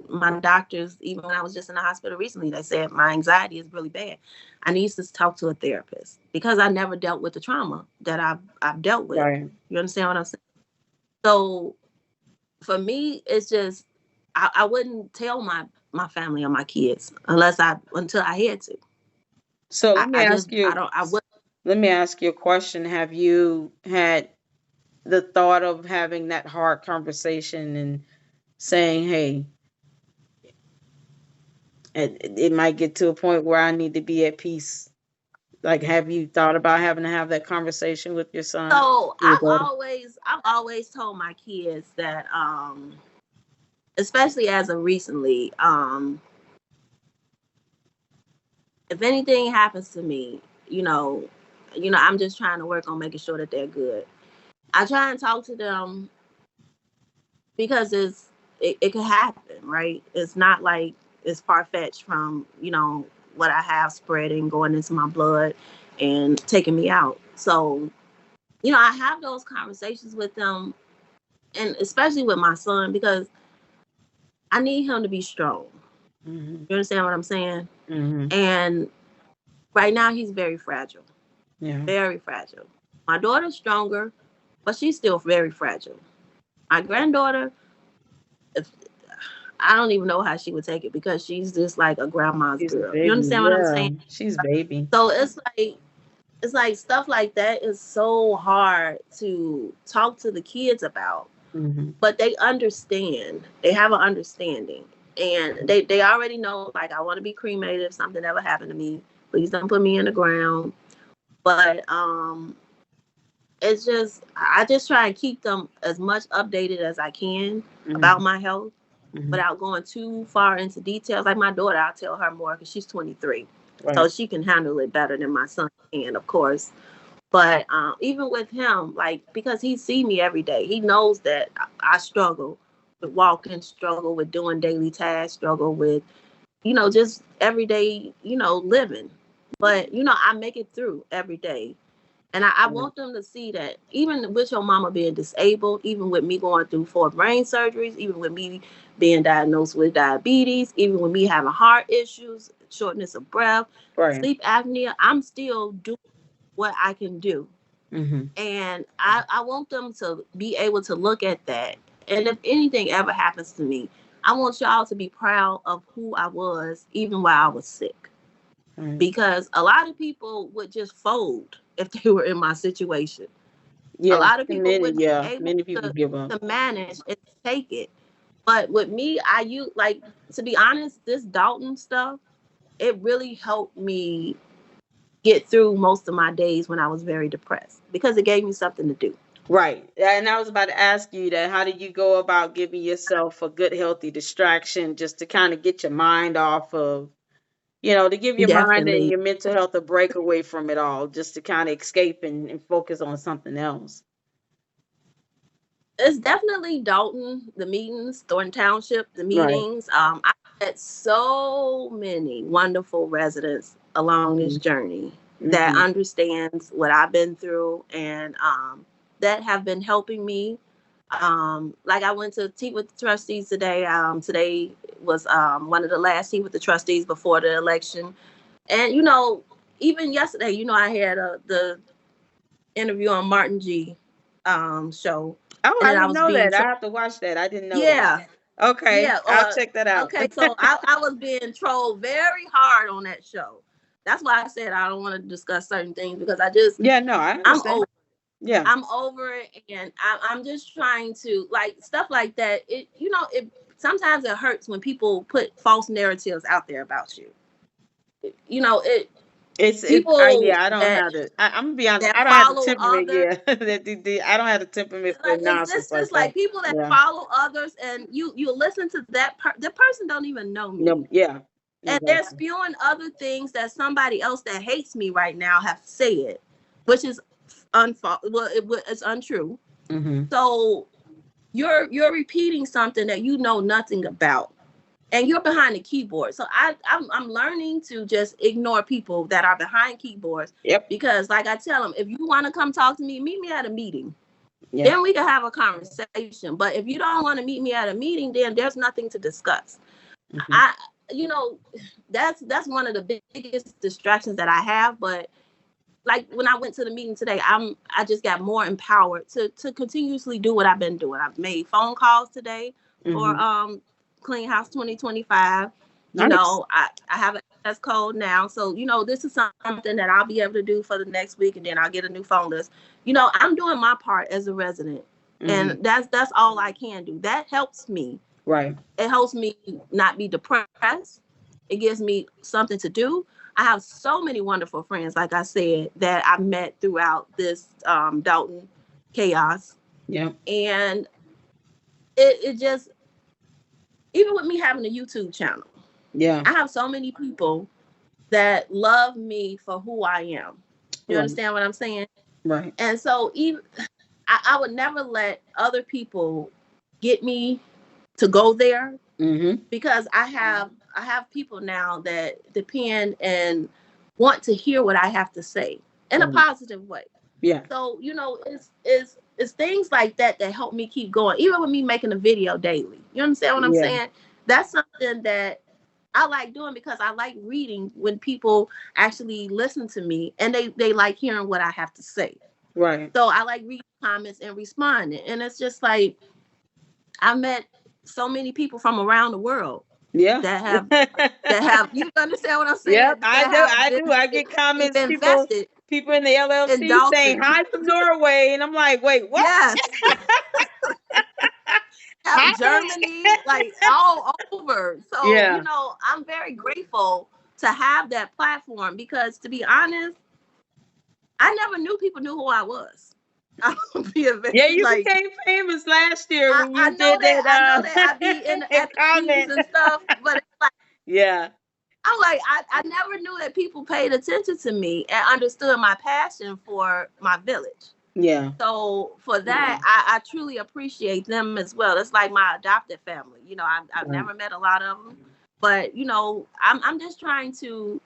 My doctors, even when I was just in the hospital recently, they said my anxiety is really bad. I need to talk to a therapist because I never dealt with the trauma that I've dealt with. Right. You understand what I'm saying? So for me, it's just I wouldn't tell my family or my kids until I had to. So I, I just I don't I would. let me ask you a question. Have you had the thought of having that hard conversation and saying, "Hey, it might get to a point where I need to be at peace." Like, have you thought about having to have that conversation with your son, So your I've daughter? always I've always told my kids that especially as of recently, if anything happens to me, I'm just trying to work on making sure that they're good. I try and talk to them because it could happen, right? It's not like it's far fetched from what I have spreading, going into my blood, and taking me out. So I have those conversations with them, and especially with my son, because I need him to be strong. Mm-hmm. You understand what I'm saying? Mm-hmm. And right now he's very fragile, Yeah. very fragile. My daughter's stronger, but she's still very fragile. My granddaughter, if, I don't even know how she would take it, because she's just like a grandma's She's a girl. You baby. understand what I'm Yeah. saying? She's baby. So it's like stuff like that is so hard to talk to the kids about, Mm-hmm. but they understand. They have an understanding, and they already know. Like, I want to be cremated if something ever happened to me. Please don't put me in the ground. But it's just I just try and keep them as much updated as I can about Mm-hmm. my health Mm-hmm. without going too far into details. Like my daughter, I'll tell her more because she's 23, so Right. she can handle it better than my son can, of course. But even with him, like, because he see me every day, he knows that I struggle with walking, struggle with doing daily tasks, struggle with just everyday living. But I make it through every day. And I Right. want them to see that even with your mama being disabled, even with me going through 4 brain surgeries, even with me being diagnosed with diabetes, even with me having heart issues, shortness of breath, Right. sleep apnea, I'm still doing what I can do. Mm-hmm. And I want them to be able to look at that. And if anything ever happens to me, I want y'all to be proud of who I was, even while I was sick. Right. Because a lot of people would just fold if they were in my situation. A Yeah. lot of people Many. wouldn't Yeah. be able Many people to, give up. to manage and take it. But with me, I use, like, to be honest, this Dalton stuff, it really helped me get through most of my days when I was very depressed, because it gave me something to do. Right. And I was about to ask you that. How did you go about giving yourself a good, healthy distraction just to kind of get your mind off of, to give your mind and Definitely. your mental health a break away from it all, just to kind of escape and focus on something else? It's definitely Dalton, the meetings, Thornton Township, the Right. meetings. I met so many wonderful residents along this Mm-hmm. journey that Mm-hmm. understands what I've been through, and that have been helping me. Like I went to tea with the trustees today. Today was one of the last tea with the trustees before the election. And even yesterday, I had the interview on Martin G show, Oh, and I then I didn't was know being that. I have to watch that. I didn't know that. yeah, Okay, yeah. I'll check that out. Okay, so I was being trolled very hard on that show. That's why I said I don't want to discuss certain things because Yeah, no, I I'm understand. over. Yeah. I'm over it, and I'm just trying to like stuff like that. It sometimes it hurts when people put false narratives out there about you. It people Yeah, I don't that have the I'm gonna be honest, that I don't have the follow temperament, others. yeah. I don't have the temperament for Like nonsense it's like like that. people that Yeah. follow others, and you listen to the person don't even know me, No, yeah. and they're Exactly. spewing other things that somebody else that hates me right now have said, which is it's untrue. Mm-hmm. So you're repeating something that you know nothing about, and you're behind the keyboard. So I'm learning to just ignore people that are behind keyboards, Yep. because like I tell them, if you want to come talk to me, meet me at a meeting. Yeah. Then we can have a conversation. But if you don't want to meet me at a meeting, then there's nothing to discuss. Mm-hmm. I you know that's one of the biggest distractions that I have. But like when I went to the meeting today, I just got more empowered to continuously do what I've been doing. I've made phone calls today for Mm-hmm. Clean House 2025. Nice. I have an access code now, so this is something that I'll be able to do for the next week, and then I'll get a new phone list. I'm doing my part as a resident, Mm-hmm. and that's all I can do. That helps me. Right. It helps me not be depressed. It gives me something to do. I have so many wonderful friends, like I said, that I met throughout this Dalton chaos. Yeah. And it just, even with me having a YouTube channel, Yeah. I have so many people that love me for who I am. You Right. understand what I'm saying? Right. And so even I would never let other people get me to go there, Mm-hmm. because I have people now that depend and want to hear what I have to say in a Right. positive way. Yeah. So it's things like that that help me keep going, even with me making a video daily. You understand what I'm Yeah. saying? That's something that I like doing, because I like reading when people actually listen to me, and they like hearing what I have to say. Right. So I like reading comments and responding, and it's just like I met so many people from around the world Yeah. that have you understand what I'm Yep, saying? I That do. have I do. been I get comments, invested people in the in LLC saying Dalton. hi from Norway, and I'm like, wait, what? Yes, Hi. have Germany, like all over. So Yeah. I'm very grateful to have that platform, because to be honest, I never knew people knew who I was. I'm gonna be a Yeah, you like became famous last year when I you know did that that I be in that at the meetings comment. and stuff, but it's like Yeah. I'm like, I never knew that people paid attention to me and understood my passion for my village. Yeah. So for that, I truly appreciate them as well. It's like my adopted family. I've Right. never met a lot of them, but I'm just trying to.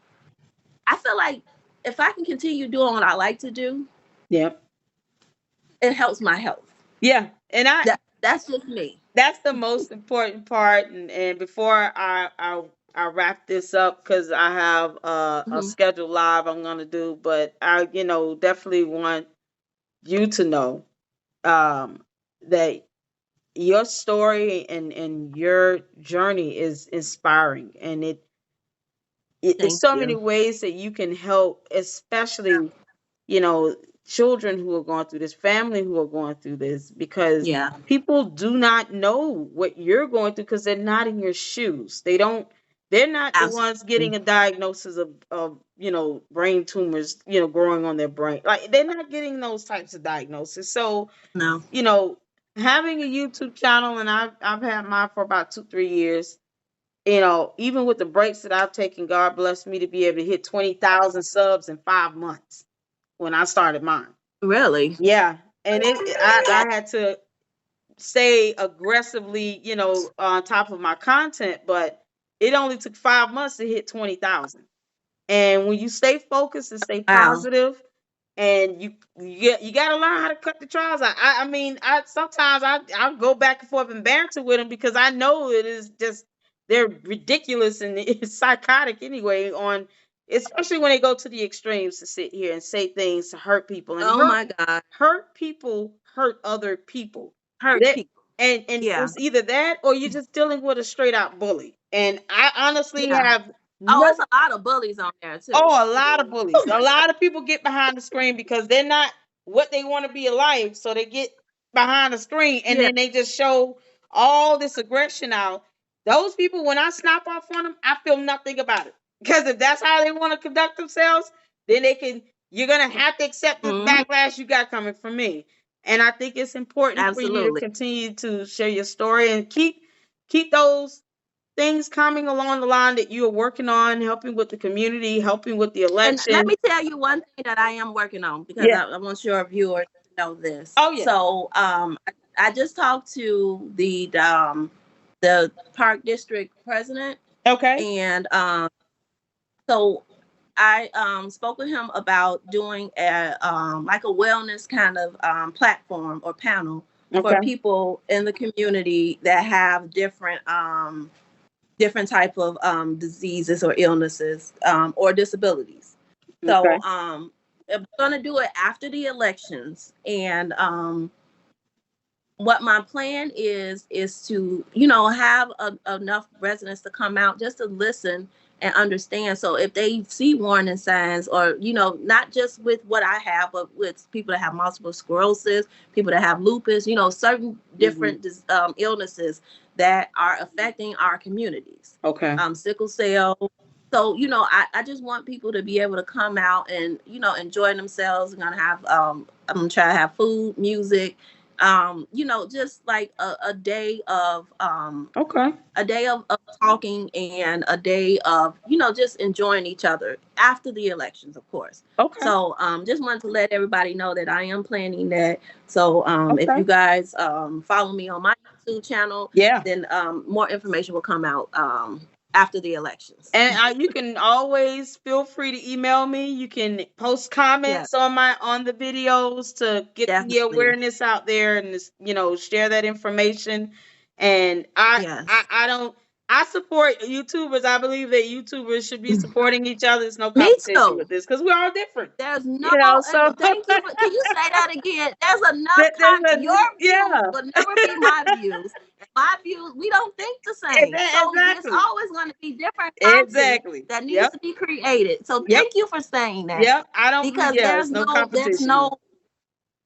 I feel like if I can continue doing what I like to do, Yep. it helps my health. Yeah. And That's just me. that's the most important part. And before I wrap this up, because I have a Hmm. schedule live I'm gonna do, but I definitely want you to know that your story and your journey is inspiring, and it's Thank so many you. ways that you can help, especially you know children who are going through this, family who are going through this, because Yeah, people do not know what you're going through because they're not in your shoes. They're not the ones absolutely. getting a diagnosis of brain tumors growing on their brain. Like, they're not getting those types of diagnoses. So No, you know, having a YouTube channel, and I've had mine for about 2-3 years. Even with the breaks that I've taken, God blessed me to be able to hit 20,000 subs in 5 months when I started mine. really. Yeah, and I had to stay aggressively, on top of my content, but it only took 5 months to hit 20,000. And when you stay focused and stay Wow. positive and you got to learn how to cut the trials out. I mean, I sometimes I go back and forth and banter with them because I know it is just they're ridiculous and it's psychotic anyway. On especially when they go to the extremes to sit here and say things to hurt people and Oh my God. hurt people hurt other people. Hurt That people. and Yeah. it's either that or you're just dealing with a straight out bully. And I honestly Yeah. have Oh, it's no. a lot of bullies on there too. Oh, a lot of bullies. A lot of people get behind the screen because they're not what they want to be in life. So they get behind the screen and Yeah. then they just show all this aggression out. Those people, when I snap off on them, I feel nothing about it. Because if that's how they want to conduct themselves, then you're going to have to accept this Hmm. backlash you got coming from me. And I think it's important for you to Absolutely. continue to share your story and keep those things coming along the line that you are working on, helping with the community, helping with the And let election. me tell you one thing that I am working on because Yeah. I want your viewers to know this. Oh yeah. So I just talked to the park district president, Okay. and so I spoke with him about doing a like a wellness kind of platform or panel for Okay. people in the community that have different type of diseases or illnesses or disabilities. Okay. So I'm gonna do it after the elections, and what my plan is to have enough residents to come out just to listen and understand. So if they see warning signs, or not just with what I have, but with people that have multiple sclerosis, people that have lupus, certain Hmm. different illnesses that are affecting our communities, Okay. sickle cell. So I just want people to be able to come out and enjoy themselves. I'm gonna try to have food, music, just like a day of Okay. talking, and a day of just enjoying each other after the elections, of course. Okay. So just wanted to let everybody know that I am planning that. So if Okay. you guys follow me on my YouTube channel, Yeah. then more information will come out after the elections. And you can always feel free to email me. You can post Yeah, comments on the videos to get the definitely. awareness out there and just, share that information. And Yes. I don't I support YouTubers. I believe that YouTubers should be supporting each other. There's no Me competition with too. this because we're all different. There's no, So thank you for, can you say that again? There's enough there's your views yeah. will never be my views. My views, we don't think the same. So there's Exactly. always going to be different content Exactly. that needs Yep. to be created. So Yep. thank you for saying that, Yep. I don't believe because yeah, it's no there's competition.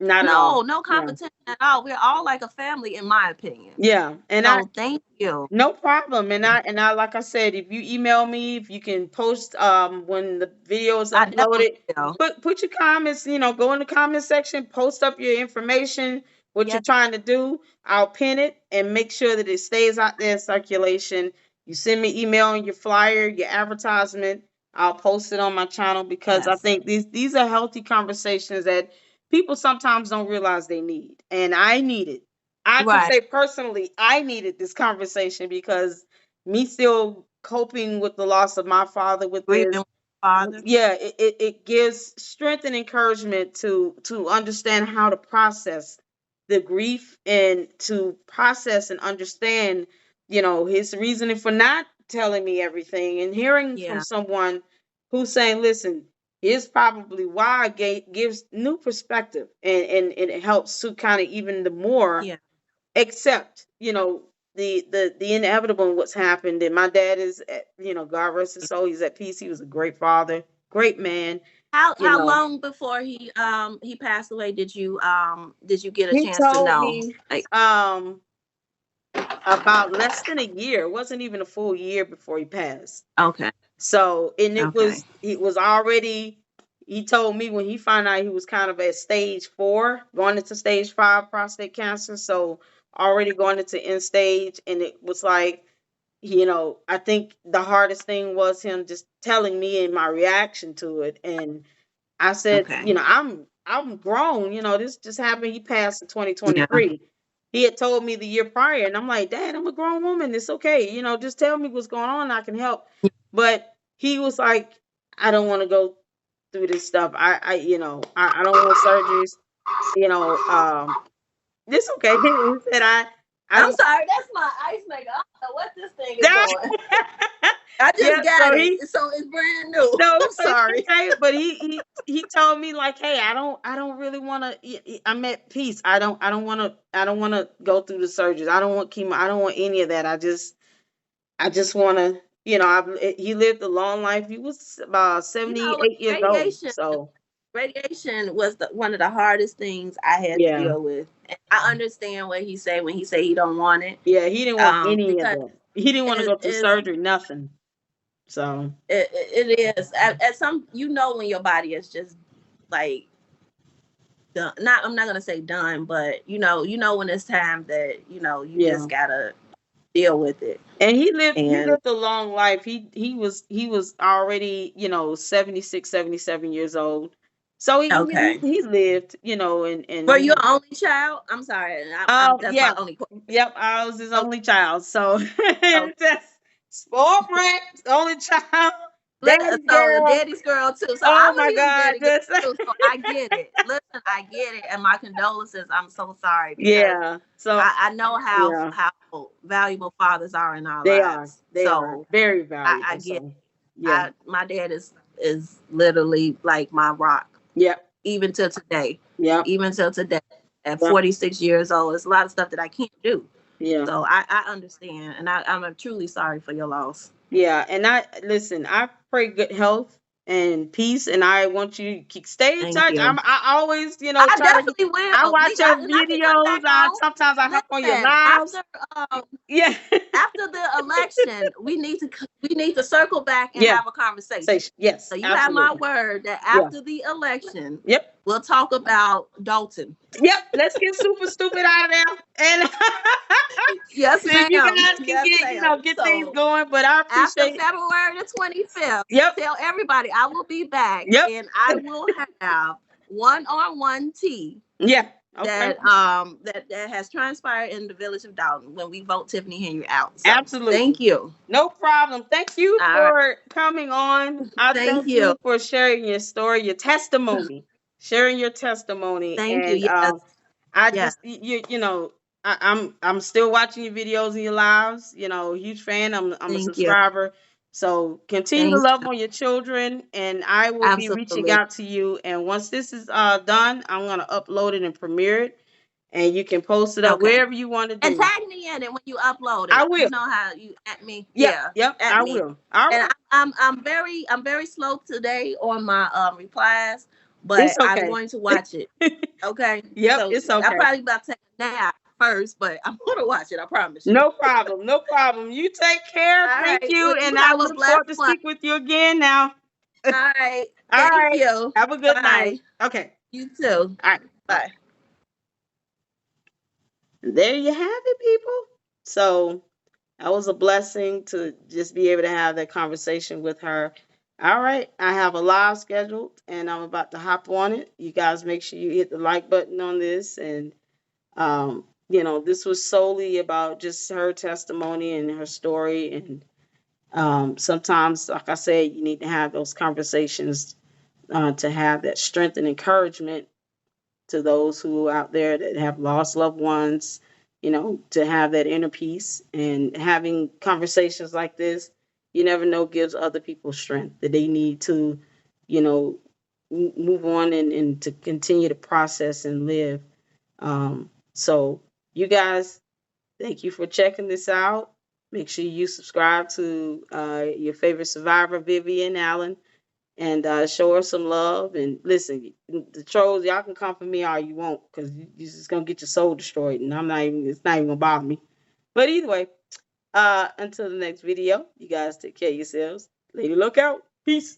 Not at all. no Yeah. competition at all. We're all like a family, in my opinion. Yeah. And I So thank you. no problem. And I like I said, if you email me, if you can post when the video is I definitely uploaded, will. put your comments, go in the comment section, post up your information, what Yeah. you're trying to do. I'll pin it and make sure that it stays out there in circulation. You send me email and your flyer, your advertisement. I'll post it on my channel because I Yes. think these are healthy conversations that people sometimes don't realize they need. And I need it. I can Right. say personally, I needed this conversation because me still coping with the loss of my father with Grieving this, with father. yeah, it gives strength and encouragement to understand how to process the grief and to process and understand, his reasoning for not telling me everything and hearing from Yeah. someone who's saying, listen, here's probably why gives new perspective and it helps to kind of even the more Yeah. accept, the inevitable in what's happened. And my dad is, God rest his soul, he's at peace. He was a great father, great man. You How know, long before he passed away did you get a he chance to told know? me Like, about less than a year. It wasn't even a full year before he passed. okay. So, and Okay. it was already, he told me when he found out he was kind of at stage 4, going into stage 5 prostate cancer. So already going into end stage. And it was like, I think the hardest thing was him just telling me and my reaction to it. And I said, Okay. I'm grown, this just happened. He passed in Yeah. 2023. He had told me the year prior, and I'm like, Dad, I'm a grown woman. It's okay. Just tell me what's going on. I can help. But he was like, I don't want to go through this stuff. I don't want surgeries. You know, it's okay. He said I I'm don't. sorry, that's my ice maker. I don't know what this thing is doing. I Yeah, just got so it, he so it's brand new. no, I'm so it's sorry. okay, but he told me like, hey, I don't really want to. I'm at peace. I don't want to go through the surgeries. I don't want chemo. I don't want any of that. I just want to. He lived a long life. He was about You know what? 78 years old. So Radiation was one of the hardest things I had to yeah, deal with. And I understand what he said when he said he don't want it. yeah, he didn't want any of Because that. He didn't want to it go through is surgery, nothing. So it is at some, when your body is just like done. Not, I'm not gonna say done, but when it's time that you yeah. just gotta deal with it. And he lived And a long life. He was already, 76, 77 years old. So he okay, he lived, and were he you an only child? I'm sorry, I'm that's my yeah. only question. Yep, I was his Okay, only child. So okay. just spoiled brat, only child, daddy's So girl. daddy's girl too. So Oh I'm a my huge God, daddy girl just too. So I get it. Listen, I get it, and my condolences. I'm so sorry because yeah. So I know yeah, how valuable fathers are in our they are. lives. They are So very I valuable. get it. So yeah. My dad is literally like my rock, Yep. even till today. Yep. Even till today, at Yep. 46 years old, it's a lot of stuff that I can't do. Yeah. So I understand, and I'm truly sorry for your loss. Yeah, and I pray good health and peace, and I want you to stay in Thank touch. you. I always, I try to. definitely I will. watch your And I can come videos. back I on. sometimes I hop on your Listen, lives. um, Yeah, after the election, we need to circle back and yeah. have a Say conversation. yes, So you have my absolutely. word that Yeah. after the election, Yep. we'll talk about Dalton. Yep. Let's get super stupid out of there, and Yes, see if you ma'am. guys can Yes, ma'am. get things So going. But I after appreciate. February the 25th, Yep. tell everybody I will be back Yep. and I will have one-on-one tea Yeah. Okay. that has transpired in the village of Dalton when we vote Tiffany Henry out. So Absolutely. thank you. No problem. Thank you All right. for coming on. I Thank thank you. you for sharing your story, your testimony, sharing your testimony, Thank you. and Yes. I Yes. just I'm still watching your videos and your lives. Huge fan. I'm a Thank you. subscriber. So continue to Thank love you. on your children, and I will be reaching Absolutely. out to you. And once this is done, I'm gonna upload it and premiere it, and you can post it up Okay. wherever you want to And do. tag me in it when you upload I it. will. You know how you at me. Yep. Yeah, Yep. at I me. will. All And right. I'm very slow today on my replies, but It's I'm okay. going to watch it. Okay. Yep, So it's I okay. probably about to take a nap first, but I'm gonna watch it. I promise you. No problem. No problem. You take care. All Thank right. you. Well, you And I have a look blessed forward to one. speak with you again now. All All right. Thank right. you. Have a good night. Bye. Okay. You too. All right. Bye. Bye. There you have it, people. So that was a blessing to just be able to have that conversation with her. All right. I have a live scheduled and I'm about to hop on it. You guys make sure you hit the like button on this. And this was solely about just her testimony and her story. And sometimes, like I said, you need to have those conversations to have that strength and encouragement to those who are out there that have lost loved ones, to have that inner peace. And having conversations like this, you never know, gives other people strength that they need to, you know, move on and to continue to process and live. So, you guys, thank you for checking this out. Make sure you subscribe to your favorite survivor, Vivian Allen, and show her some love. And listen, the trolls, y'all can come for me all you want because you're just gonna get your soul destroyed, and it's not even gonna bother me. But either way, until the next video, you guys take care of yourselves. Lady, look out. Peace.